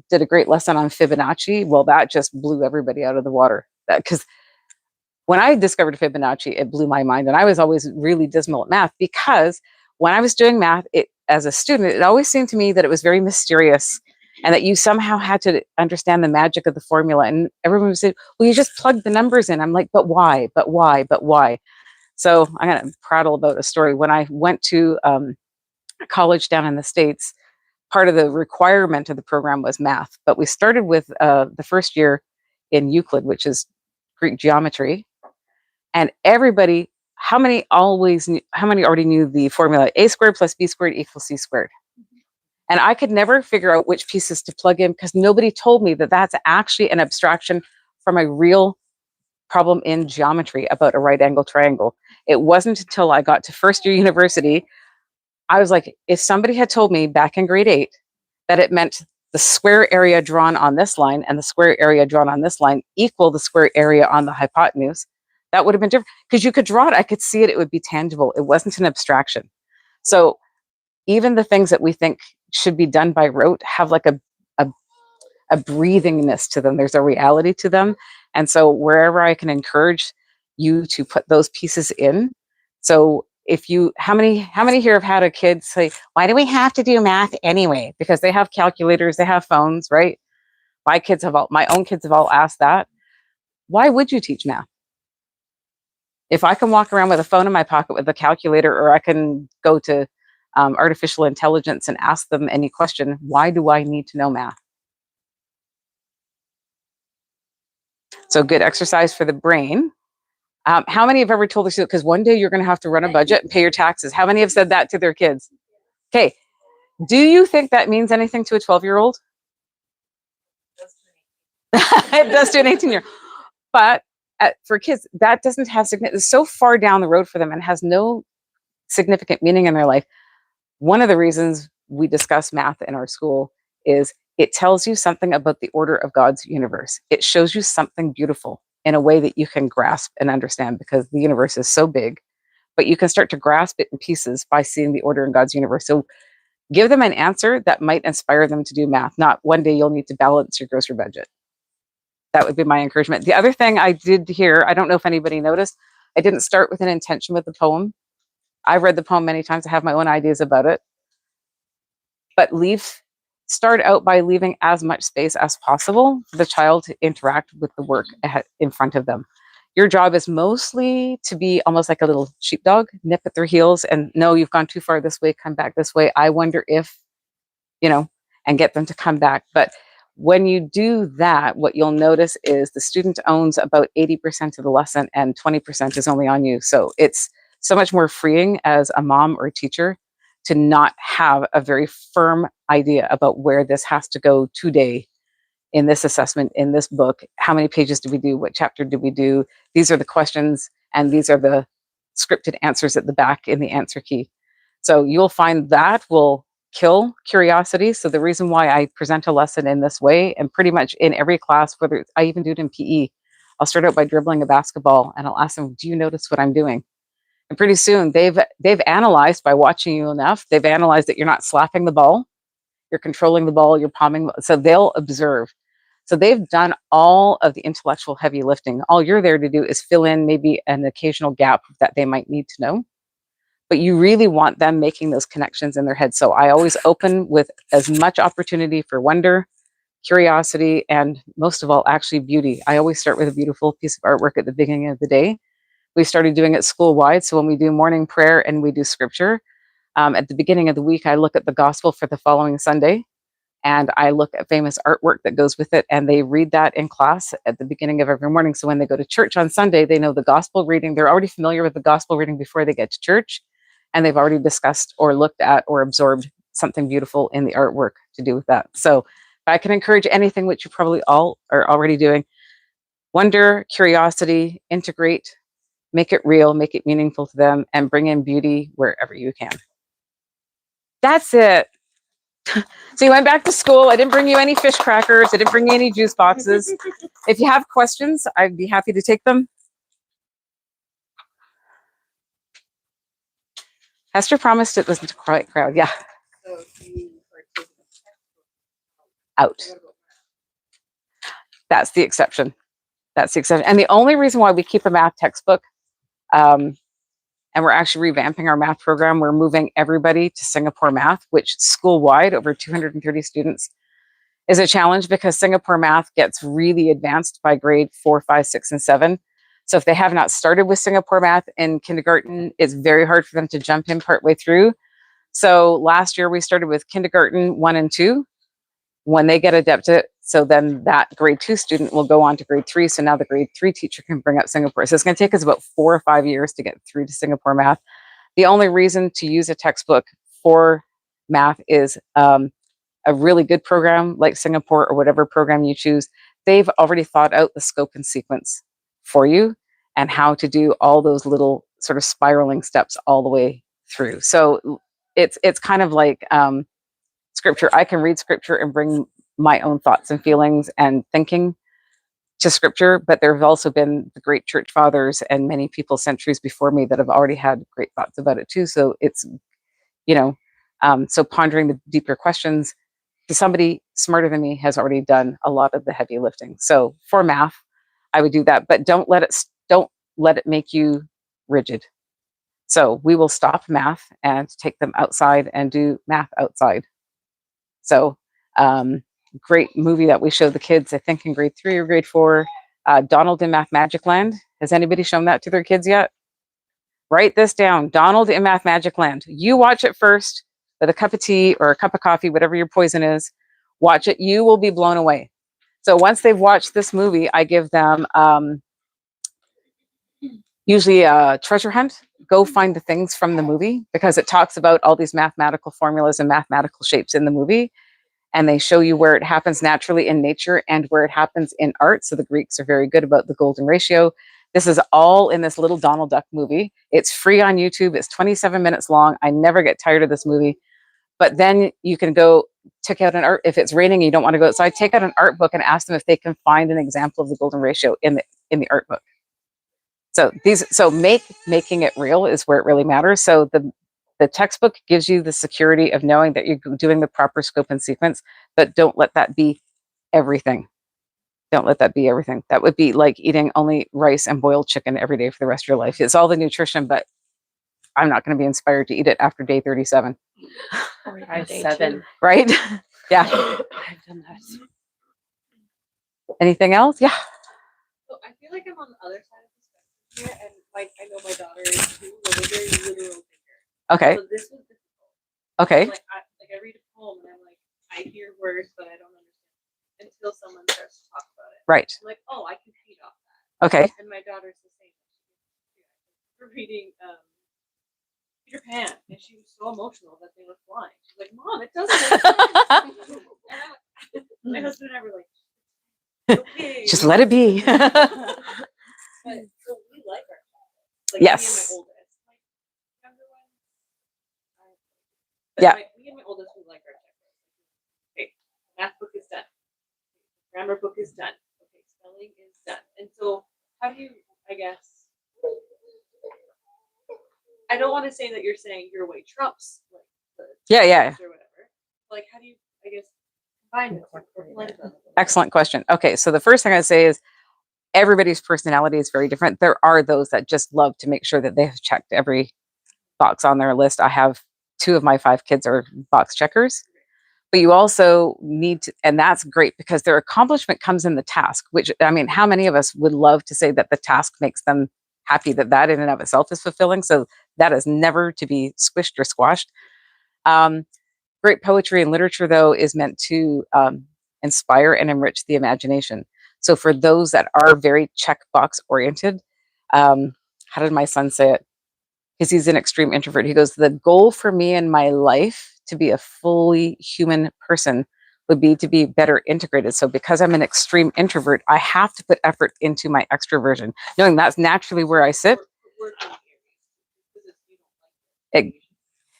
did a great lesson on Fibonacci. Well, that just blew everybody out of the water. Because when I discovered Fibonacci, it blew my mind. And I was always really dismal at math, because when I was doing math, as a student, it always seemed to me that it was very mysterious, and that you somehow had to understand the magic of the formula. And everyone would say, well, you just plug the numbers in. I'm like, but why? But why? But why? So I'm going to prattle about a story. When I went to college down in the States, part of the requirement of the program was math. But we started with the first year in Euclid, which is Greek geometry. And everybody, how many already knew the formula a squared plus b squared equals c squared? And I could never figure out which pieces to plug in, because nobody told me that that's actually an abstraction from a real problem in geometry about a right angle triangle. It wasn't until I got to first year university, I was like, if somebody had told me back in grade 8 that it meant the square area drawn on this line and the square area drawn on this line equal the square area on the hypotenuse, that would have been different, because you could draw it, I could see it, it would be tangible. It wasn't an abstraction. So even the things that we think should be done by rote have like a breathingness to them. There's a reality to them. And so wherever I can encourage you to put those pieces in. So if you, how many here have had a kid say, why do we have to do math anyway? Because they have calculators, they have phones, right? My own kids have all asked that. Why would you teach math? If I can walk around with a phone in my pocket with a calculator, or I can go to artificial intelligence and ask them any question, why do I need to know math? So good exercise for the brain. How many have ever told us, because one day you're going to have to run a budget and pay your taxes? How many have said that to their kids? Okay. Do you think that means anything to a 12-year-old? It does to an 18-year-old. But for kids, that doesn't have significance. It's so far down the road for them and has no significant meaning in their life. One of the reasons we discuss math in our school is it tells you something about the order of God's universe. It shows you something beautiful in a way that you can grasp and understand, because the universe is so big, but you can start to grasp it in pieces by seeing the order in God's universe. So give them an answer that might inspire them to do math, not one day you'll need to balance your grocery budget. That would be my encouragement. The other thing I did here, I don't know if anybody noticed, I didn't start with an intention with the poem. I've read the poem many times. I have my own ideas about it. But start out by leaving as much space as possible for the child to interact with the work in front of them. Your job is mostly to be almost like a little sheepdog, nip at their heels and no, you've gone too far this way, come back this way. I wonder if, and get them to come back. But when you do that, what you'll notice is the student owns about 80% of the lesson and 20% is only on you. So it's so much more freeing as a mom or a teacher to not have a very firm idea about where this has to go today in this assessment, in this book. How many pages do we do? What chapter do we do? These are the questions, and these are the scripted answers at the back in the answer key. So you'll find that will kill curiosity. So the reason why I present a lesson in this way, and pretty much in every class, whether I even do it in PE, I'll start out by dribbling a basketball and I'll ask them, do you notice what I'm doing? And pretty soon they've analyzed by watching you enough. They've analyzed that you're not slapping the ball, you're controlling the ball, you're palming. So they'll observe. So they've done all of the intellectual heavy lifting. All you're there to do is fill in maybe an occasional gap that they might need to know. But you really want them making those connections in their head. So I always open with as much opportunity for wonder, curiosity, and most of all, actually beauty. I always start with a beautiful piece of artwork at the beginning of the day. We started doing it school-wide. So when we do morning prayer and we do scripture, at the beginning of the week, I look at the gospel for the following Sunday, and I look at famous artwork that goes with it, and they read that in class at the beginning of every morning. So when they go to church on Sunday, they know the gospel reading. They're already familiar with the gospel reading before they get to church, and they've already discussed or looked at or absorbed something beautiful in the artwork to do with that. So if I can encourage anything, which you probably all are already doing, wonder, curiosity, integrate, make it real, make it meaningful to them, and bring in beauty wherever you can. That's it. So you went back to school. I didn't bring you any fish crackers. I didn't bring you any juice boxes. If you have questions, I'd be happy to take them. Hester promised it wasn't a quiet crowd. Yeah, So you are taking a textbook. out. What about That's the exception. That's the exception. And the only reason why we keep a math textbook, and we're actually revamping our math program, we're moving everybody to Singapore Math, which school-wide, over 230 students, is a challenge because Singapore Math gets really advanced by grade 4, 5, 6, and 7. So if they have not started with Singapore Math in kindergarten, it's very hard for them to jump in partway through. So last year we started with kindergarten 1 and 2. When they get adapted, so then that grade 2 student will go on to grade 3. So now the grade 3 teacher can bring up Singapore. So it's going to take us about 4 or 5 years to get through to Singapore Math. The only reason to use a textbook for math is a really good program like Singapore or whatever program you choose. They've already thought out the scope and sequence for you and how to do all those little sort of spiraling steps all the way through. So it's kind of like scripture. I can read scripture and bring my own thoughts and feelings and thinking to scripture, but there have also been the great church fathers and many people centuries before me that have already had great thoughts about it too. So it's, so pondering the deeper questions, somebody smarter than me has already done a lot of the heavy lifting. So for math, I would do that, but don't let it make you rigid. So we will stop math and take them outside and do math outside. So great movie that we showed the kids, I think in grade 3 or grade 4, Donald in Math Magic Land. Has anybody shown that to their kids yet? Write this down, Donald in Math Magic Land. You watch it first with a cup of tea or a cup of coffee, whatever your poison is. Watch it, you will be blown away. So once they've watched this movie, I give them usually a treasure hunt. Go find the things from the movie because it talks about all these mathematical formulas and mathematical shapes in the movie. And they show you where it happens naturally in nature and where it happens in art. So the Greeks are very good about the golden ratio. This is all in this little Donald Duck movie. It's free on YouTube. It's 27 minutes long. I never get tired of this movie. But then you can go check out an art. If it's raining, you don't want to go outside, take out an art book and ask them if they can find an example of the golden ratio in the art book. So making it real is where it really matters. So the textbook gives you the security of knowing that you're doing the proper scope and sequence, but don't let that be everything. Don't let that be everything. That would be like eating only rice and boiled chicken every day for the rest of your life. It's all the nutrition, but I'm not going to be inspired to eat it after day 37. Or I have day 7. Right? Yeah. I've done that. Anything else? Yeah. So I feel like I'm on the other side of the spectrum here, and like I know my daughter is too, with a very literal thinker. Okay. So this was difficult. Okay. Like I read a poem and I'm like, I hear words, but I don't understand. until someone starts to talk about it. Right. I'm like, oh, I can feed off that. Okay. And my daughter's the same. We're reading Peter Pan, and she was so emotional that they were flying. She's like, Mom, it doesn't make sense. And my husband and I were like, okay. Just let it be. But so we like our childhood. Like Yes. me and my oldest. Like younger ones. Yeah. Me and my oldest, we like our checklist. Okay, math book is done. Grammar book is done. Okay, spelling is done. And so how do you, I guess, I don't want to say that you're saying your way trumps like the Yeah, yeah. or whatever. Like how do you, I guess, combine it or blend them? Excellent question. Okay, so the first thing I say is everybody's personality is very different. There are those that just love to make sure that they have checked every box on their list. I have 2 of my 5 kids are box checkers. But you also need to, and that's great because their accomplishment comes in the task, which, I mean, how many of us would love to say that the task makes them happy, that in and of itself is fulfilling? So that is never to be squished or squashed. Great poetry and literature, though, is meant to inspire and enrich the imagination. So for those that are very checkbox oriented, how did my son say it? Because he's an extreme introvert. He goes, the goal for me in my life to be a fully human person would be to be better integrated. So because I'm an extreme introvert, I have to put effort into my extroversion, knowing that's naturally where I sit.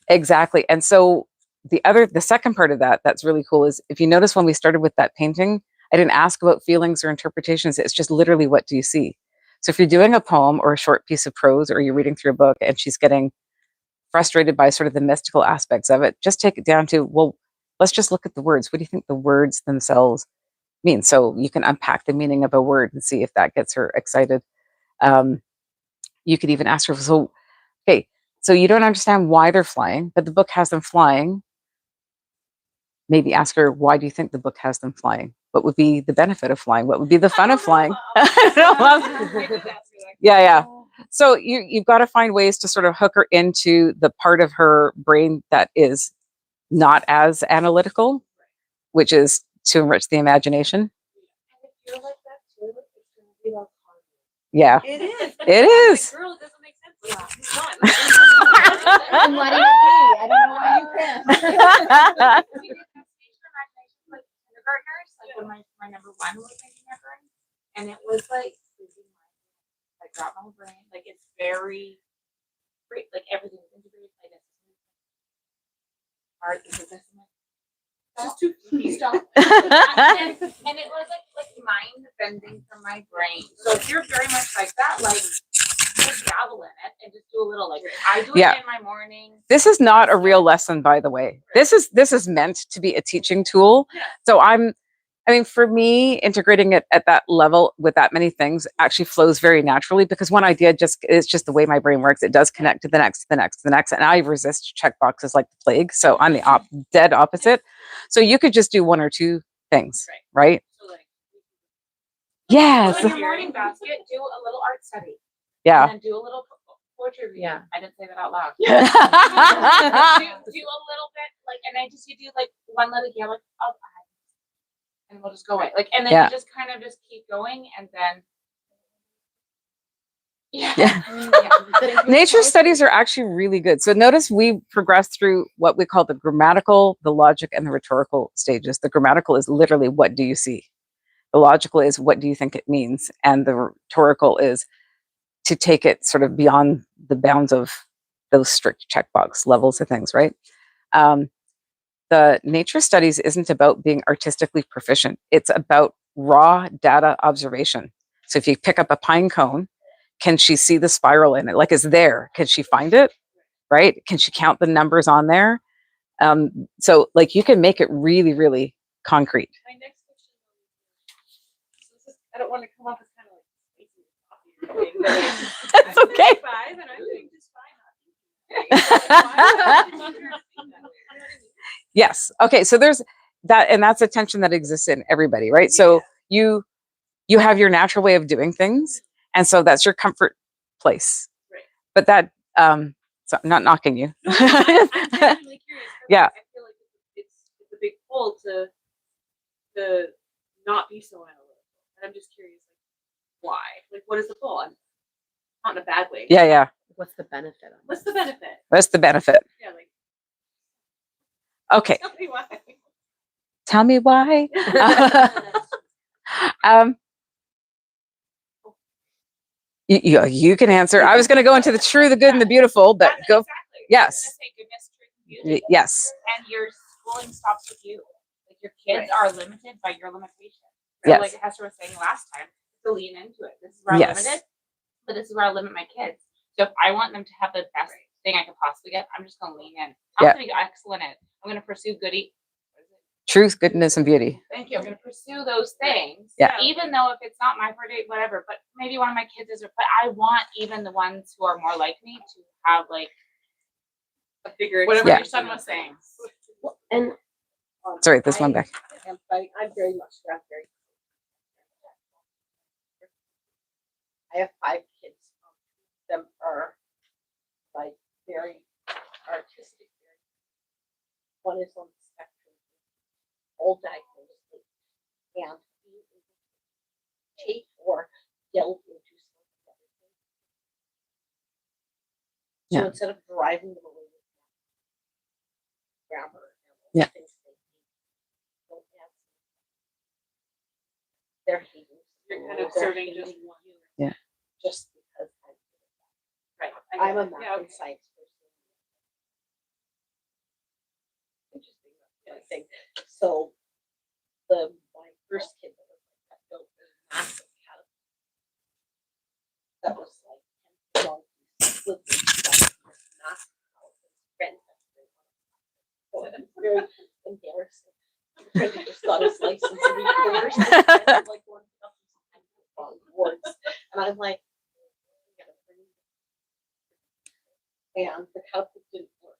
Exactly. And so the second part of that that's really cool is if you notice when we started with that painting, I didn't ask about feelings or interpretations. It's just literally, what do you see? So if you're doing a poem or a short piece of prose, or you're reading through a book and she's getting frustrated by sort of the mystical aspects of it, just take it down to, well, let's just look at the words. What do you think the words themselves mean? So you can unpack the meaning of a word and see if that gets her excited. You could even ask her, so, okay, so you don't understand why they're flying, but the book has them flying. Maybe ask her, why do you think the book has them flying? What would be the benefit of flying? What would be the fun of flying? Yeah. So you've got to find ways to sort of hook her into the part of her brain that is not as analytical, which is to enrich the imagination. Yeah, It is. it is. Girl, it doesn't make sense. Yeah. And what do you do? I don't know why you can. We did Station Imagination with kindergartners, like when my number 1 was in kindergarten, and it was like drop my brain. Like it's very great. Like everything is integrated. Like it's art is assessment. Just to stop. And it was like mind bending for my brain. So if you're very much like that, like just dabble in it and just do a little, like I do it Yeah. in my morning. This is not a real lesson, by the way. This is meant to be a teaching tool. So I mean, for me, integrating it at that level with that many things actually flows very naturally, because one idea it's just the way my brain works. It does connect to the next, to the next, to the next. And I resist check boxes like the plague. So I'm the dead opposite. So you could just do 1 or 2 things, right? So like, Yes. So in your morning basket, do a little art study. Yeah. And then do a little poetry reading. Yeah. I didn't say that out loud. Yeah. do a little bit, like, and then you do like one little, yeah, like, oh, and we'll just go away. Like, and then Yeah. you just kind of just keep going, and then Nature studies are actually really good. So notice we progressed through what we call the grammatical, the logic, and the rhetorical stages. The grammatical is literally, what do you see? The logical is, what do you think it means? And the rhetorical is to take it sort of beyond the bounds of those strict checkbox levels of things, right? The nature studies isn't about being artistically proficient. It's about raw data observation. So if you pick up a pine cone, can she see the spiral in it? Like, is there? Can she find it? Right? Can she count the numbers on there? So like you can make it really, really concrete. my next question is, I don't want to come off as kind of like spacey or something, but That's okay. I'm 35 and I'm doing just fine. Yes. Okay. So there's that, and that's a tension that exists in everybody, right? So you have your natural way of doing things, and so that's your comfort place. Right. But that, so I'm not knocking you. No, I'm genuinely curious. Yeah. I feel like it's a big pull to not be so analytical. And I'm just curious, like, why? Like, what is the goal? And not in a bad way. Yeah, yeah. What's the benefit of What's the benefit? That's the benefit. Yeah, like, Okay, tell me why. tell me why. um, you can answer. I was going to go into the true, the good, and the beautiful, but That's go. exactly. Yes. I was gonna say goodness, truth, and beauty. Yes. And your schooling stops with you. Like your kids are limited by your limitations. So Yes. like Hester was saying last time, to lean into it. This is where I'm Yes. limited, but this is where I limit my kids. So if I want them to have the best thing I could possibly get, I'm just gonna lean in. I'm Yeah. gonna be excellent at it. I'm gonna pursue goodie. Truth, goodness, and beauty. Thank you. I'm gonna pursue those things. Yeah. Even though if it's not my forte, whatever, but maybe one of my kids is, but I want even the ones who are more like me to have like A bigger whatever Yeah. your son was saying. And Sorry, this one back. I'm very much very. I have 5 kids. Them are like very artistic. One is on the spectrum, all diagnosed, and being able to take or delve into something. So Yeah. instead of driving them away with grammar and all Yeah. the things they need, don't have they're hating. You're kind of They're serving just hating one. you Yeah. Just because Right. I'm a Yeah, math and science person. Interesting, I think. So my first kid that was like that built a massive caterpillar. That was like 10 long with massive friend. So it was very embarrassing. The friend just got his license and he coerced his friend, like going up on boards. And I'm like, and the cup didn't work.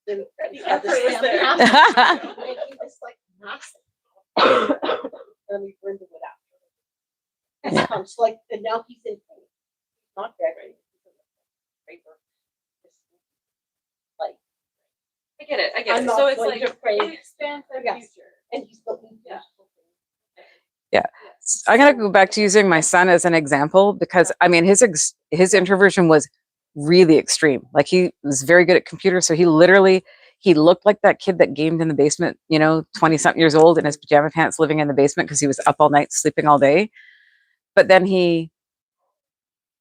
Then Freddie had this effort was there. fantastic, making this like massive. And we burned it after. So like, and now he's in pain. Not very. Paper. Like, I get it. I get I'm it. not So it's going like to pray. it expands their Yes. future. and he's building Yeah. beautiful things. I'm going to go back to using my son as an example because I mean his introversion was really extreme. Like he was very good at computers, so he looked like that kid that gamed in the basement, 20 something years old in his pajama pants living in the basement because he was up all night sleeping all day. But then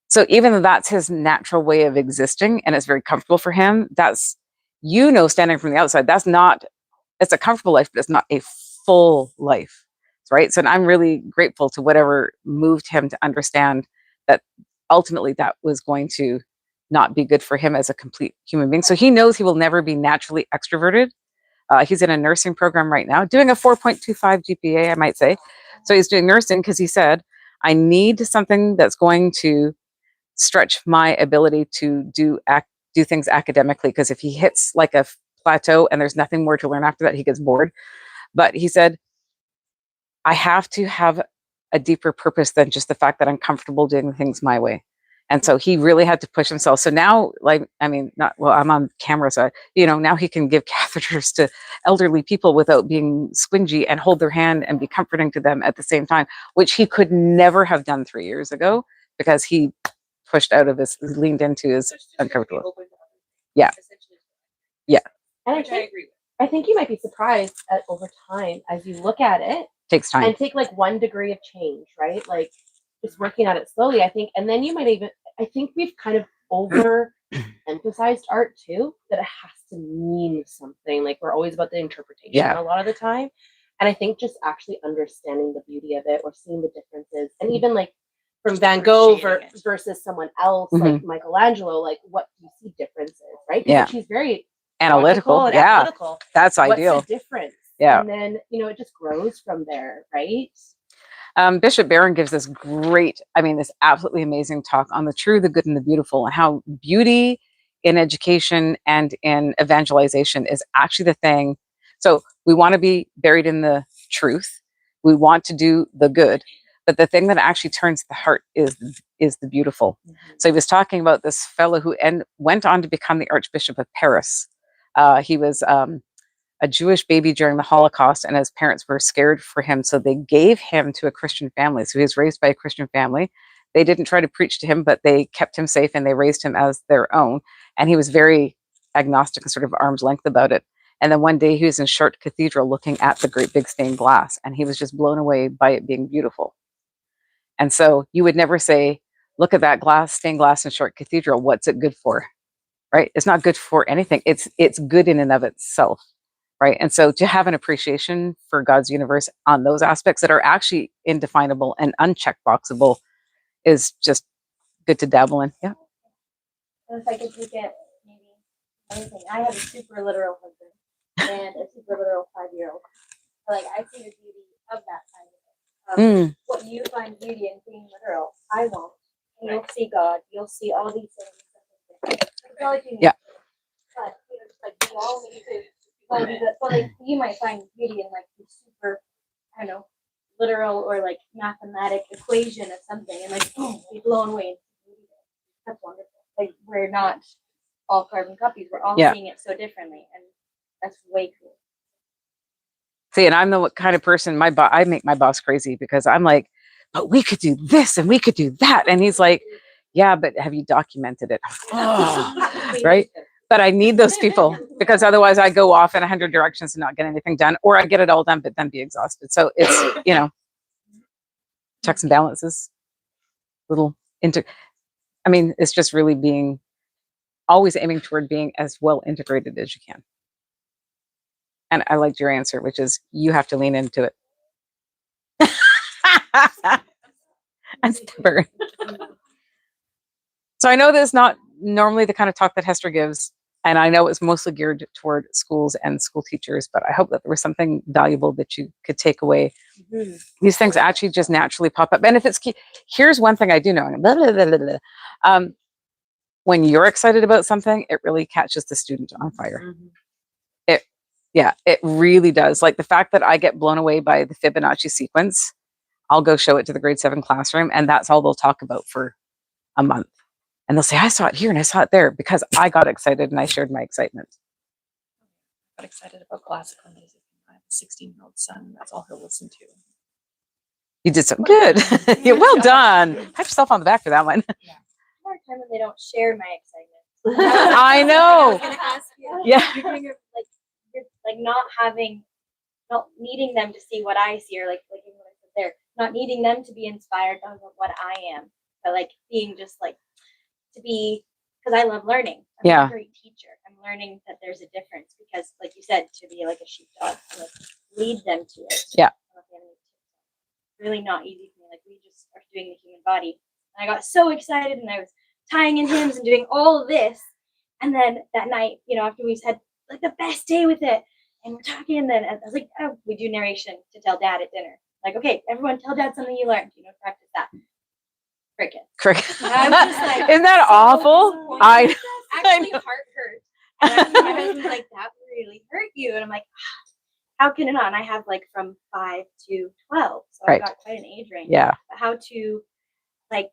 so even though that's his natural way of existing and it's very comfortable for him, that's standing from the outside, it's a comfortable life, but it's not a full life. Right. So I'm really grateful to whatever moved him to understand that ultimately that was going to not be good for him as a complete human being. So he knows he will never be naturally extroverted. He's in a nursing program right now, doing a 4.25 GPA, I might say. So he's doing nursing because he said, I need something that's going to stretch my ability to do things academically. Because if he hits like a plateau and there's nothing more to learn after that, he gets bored. But he said, I have to have a deeper purpose than just the fact that I'm comfortable doing things my way. And so he really had to push himself. So now, I'm on camera, so, now he can give catheters to elderly people without being squingy and hold their hand and be comforting to them at the same time, which he could never have done 3 years ago because he leaned into his So it's just gonna be uncomfortable. open to other things, Yeah. essentially. Yeah. And I Which I think agree with. I think you might be surprised at over time as you look at it Takes time. and take like 1 degree of change, right? Like just working at it slowly, I think. And then you might I think we've kind of over emphasized art too, that it has to mean something. Like we're always about the interpretation Yeah. a lot of the time. And I think just actually understanding the beauty of it or seeing the differences and even like from Van Gogh appreciating it. versus someone else, like Michelangelo, like what do you see differences, right? Yeah. She's very Analytical. logical and Yeah. analytical. That's What's ideal. the difference? Yeah. And then, it just grows from there, right? Bishop Barron gives this this absolutely amazing talk on the true, the good, and the beautiful, and how beauty in education and in evangelization is actually the thing. So we want to be buried in the truth. We want to do the good. But the thing that actually turns the heart is the beautiful. So he was talking about this fellow who went on to become the Archbishop of Paris. He was a Jewish baby during the Holocaust, and his parents were scared for him, so they gave him to a Christian family. So he was raised by a Christian family. They didn't try to preach to him, but they kept him safe and they raised him as their own. And he was very agnostic and sort of arm's length about it. And then one day he was in Chartres Cathedral looking at the great big stained glass, and he was just blown away by it being beautiful. And so you would never say, look at that glass, stained glass in Chartres Cathedral. What's it good for? Right? It's not good for anything. It's good in and of itself. Right? And so to have an appreciation for God's universe on those aspects that are actually indefinable and uncheckboxable is just good to dabble in. Yeah. And if I could take it, maybe anything. I have a super literal husband and a super literal 5-year-old. Like I see the beauty of that side of it. Mm. What you find beauty in being literal, I won't. And you'll see God. You'll see all these things. It's all like you need. Yeah. But you know, it's like we all need to. But like you might find beauty in like the super, I don't know, literal or like mathematic equation of something, and like boom, be blown away. That's wonderful. Like we're not all carbon copies. We're all Yeah. seeing it so differently, and that's way cool. See, and I'm the kind of person, I make my boss crazy because I'm like, but we could do this and we could do that. And he's like, yeah, but have you documented it? Oh, right? But I need those people because otherwise I go off in 100 directions and not get anything done, or I get it all done, but then be exhausted. So it's, checks and balances, it's just really being, always aiming toward being as well integrated as you can. And I liked your answer, which is you have to lean into it. I'm stubborn. So I know this is not normally the kind of talk that Hester gives, and I know it's mostly geared toward schools and school teachers, but I hope that there was something valuable that you could take away. Mm-hmm. These things actually just naturally pop up. And if it's here's one thing I do know. Blah, blah, blah, blah, blah. When you're excited about something, it really catches the student on fire. Mm-hmm. It really does. Like the fact that I get blown away by the Fibonacci sequence, I'll go show it to the grade 7 classroom, and that's all they'll talk about for a month. And they'll say, I saw it here and I saw it there because I got excited and I shared my excitement. I got excited about classical music. I have a 16-year-old son. That's all he'll listen to. You did so good. Yeah, well done. Pat yourself on the back for that one. More time when they don't share my excitement. I know. I was gonna ask you. Yeah. You're not needing them to see what I see, or like even what I said there, not needing them to be inspired by what I am, but like being just like to be, because I love learning. I'm a great teacher. I'm learning that there's a difference because, like you said, to be like a sheepdog, to like lead them to it. Yeah. Really not easy for me. Like we just are doing the human body, and I got so excited, and I was tying in hymns and doing all of this, and then that night, after we had like the best day with it. And we're talking, and then I was like, oh, we do narration to tell Dad at dinner. Like, okay, everyone tell Dad something you learned. Practice that. Cricket. I was just like, isn't that so awful? Actually, heart hurt. And my husband's like, that really hurt you. And I'm like, how can it not? And I have like from 5 to 12. So I've got quite an age range. Yeah. But how to, like,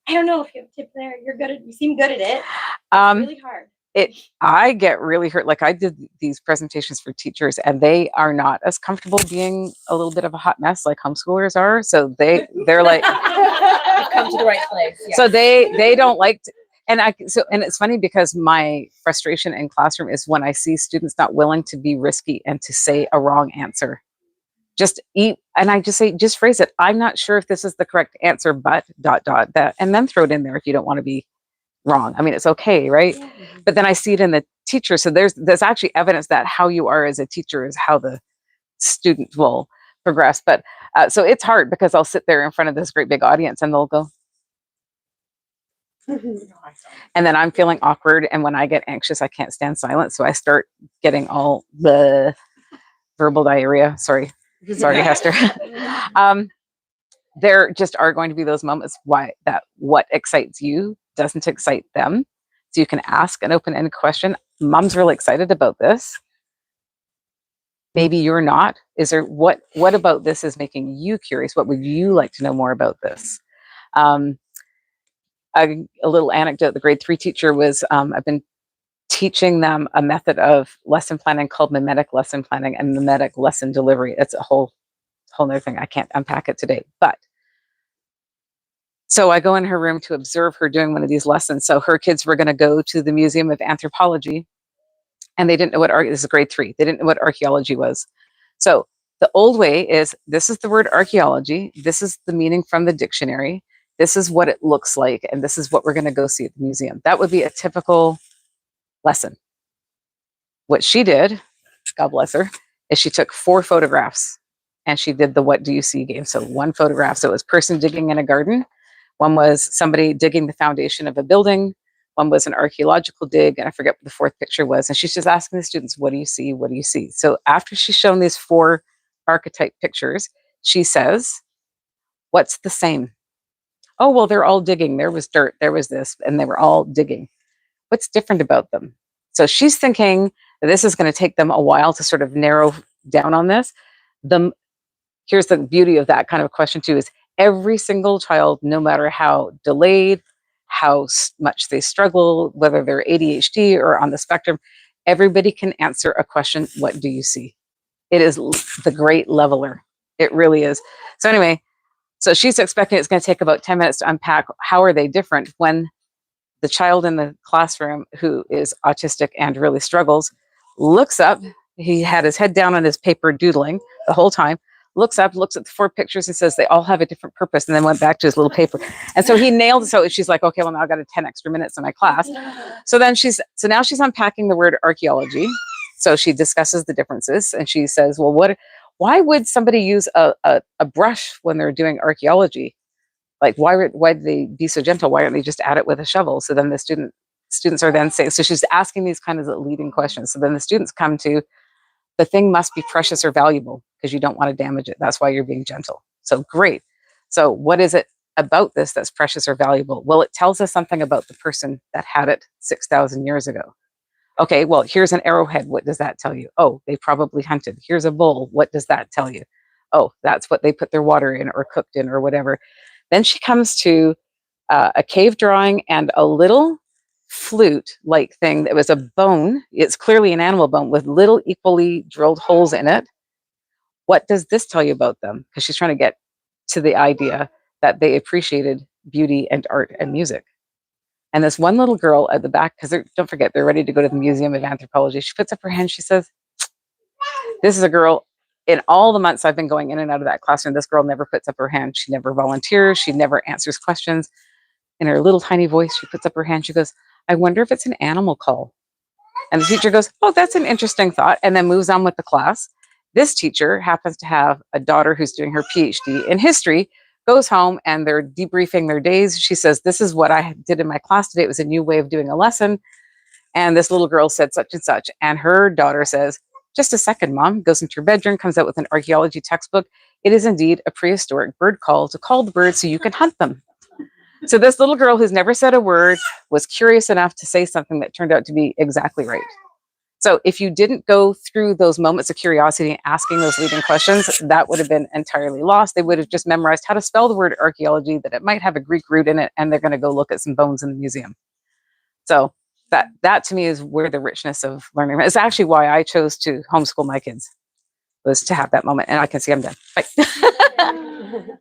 I don't know if you have tips there. You seem good at it. It's really hard. I get really hurt. Like I did these presentations for teachers, and they are not as comfortable being a little bit of a hot mess like homeschoolers are. So they're like, You've come to the right place. Yeah. so they don't like to, and it's funny because my frustration in classroom is when I see students not willing to be risky and to say a wrong answer. And I just say, just phrase it. I'm not sure if this is the correct answer, but ... that, and then throw it in there if you don't want to be wrong. I mean, it's okay, right? Yeah. But then I see it in the teacher. So there's actually evidence that how you are as a teacher is how the student will progress. But so it's hard because I'll sit there in front of this great big audience and they'll go, and then I'm feeling awkward. And when I get anxious, I can't stand silence. So I start getting all the verbal diarrhea. Sorry, Hester. There just are going to be those moments what excites you doesn't excite them. So you can ask an open-ended question. Mom's really excited about this. Maybe you're not. Is there what about this is making you curious? What would you like to know more about this? A little anecdote. The grade 3 teacher was, I've been teaching them a method of lesson planning called mimetic lesson planning and mimetic lesson delivery. It's a whole other thing. I can't unpack it today. But so I go in her room to observe her doing one of these lessons. So her kids were going to go to the Museum of Anthropology, and they didn't know what this is grade 3. They didn't know what archaeology was. So the old way is, this is the word archaeology. This is the meaning from the dictionary. This is what it looks like, and this is what we're going to go see at the museum. That would be a typical lesson. What she did, God bless her, is she took 4 photographs and she did the what do you see game. So 1 photograph. So it was person digging in a garden. One was somebody digging the foundation of a building. One was an archaeological dig. And I forget what the 4th picture was. And she's just asking the students, what do you see? What do you see? So after she's shown these 4 archetype pictures, she says, what's the same? Oh, well, they're all digging. There was dirt. There was this. And they were all digging. What's different about them? So she's thinking that this is going to take them a while to sort of narrow down on this. Here's the beauty of that kind of question too, is every single child, no matter how delayed, how much they struggle, whether they're ADHD or on the spectrum, everybody can answer a question, what do you see? It is the great leveler. It really is. So anyway, so she's expecting it's going to take about 10 minutes to unpack how are they different when the child in the classroom who is autistic and really struggles looks up. He had his head down on his paper doodling the whole time, looks up, looks at the 4 pictures and says they all have a different purpose, and then went back to his little paper. And so he nailed it. So she's like, okay, well, now I've got 10 extra minutes in my class. So now she's unpacking the word archaeology. So she discusses the differences and she says, well, why would somebody use a brush when they're doing archaeology? Like, why do they be so gentle? Why don't they just add it with a shovel? So then the students are then saying, so she's asking these kind of leading questions. So then the students come to, the thing must be precious or valuable because you don't want to damage it. That's why you're being gentle. So great. So what is it about this that's precious or valuable? Well, it tells us something about the person that had it 6,000 years ago. Okay, well, here's an arrowhead. What does that tell you? Oh, they probably hunted. Here's a bowl. What does that tell you? Oh, that's what they put their water in or cooked in or whatever. Then she comes to a cave drawing and a little flute-like thing that was a bone. It's clearly an animal bone with little equally drilled holes in it. What does this tell you about them? Because she's trying to get to the idea that they appreciated beauty and art and music. And this one little girl at the back, because don't forget, they're ready to go to the Museum of Anthropology. She puts up her hand. She says, this is a girl, in all the months I've been going in and out of that classroom, this girl never puts up her hand. She never volunteers. She never answers questions. In her little tiny voice, she puts up her hand. She goes, I wonder if it's an animal call. And the teacher goes, oh, that's an interesting thought, and then moves on with the class. This teacher happens to have a daughter who's doing her PhD in history, goes home, and they're debriefing their days. She says, this is what I did in my class today. It was a new way of doing a lesson. And this little girl said such and such. And her daughter says, just a second, Mom, goes into her bedroom, comes out with an archaeology textbook. It is indeed a prehistoric bird call to call the birds so you can hunt them. So this little girl who's never said a word was curious enough to say something that turned out to be exactly right. So if you didn't go through those moments of curiosity and asking those leading questions, that would have been entirely lost. They would have just memorized how to spell the word archaeology, that it might have a Greek root in it, and they're going to go look at some bones in the museum. So that to me is where the richness of learning is. Actually why I chose to homeschool my kids, was to have that moment. And I can see I'm done. Bye.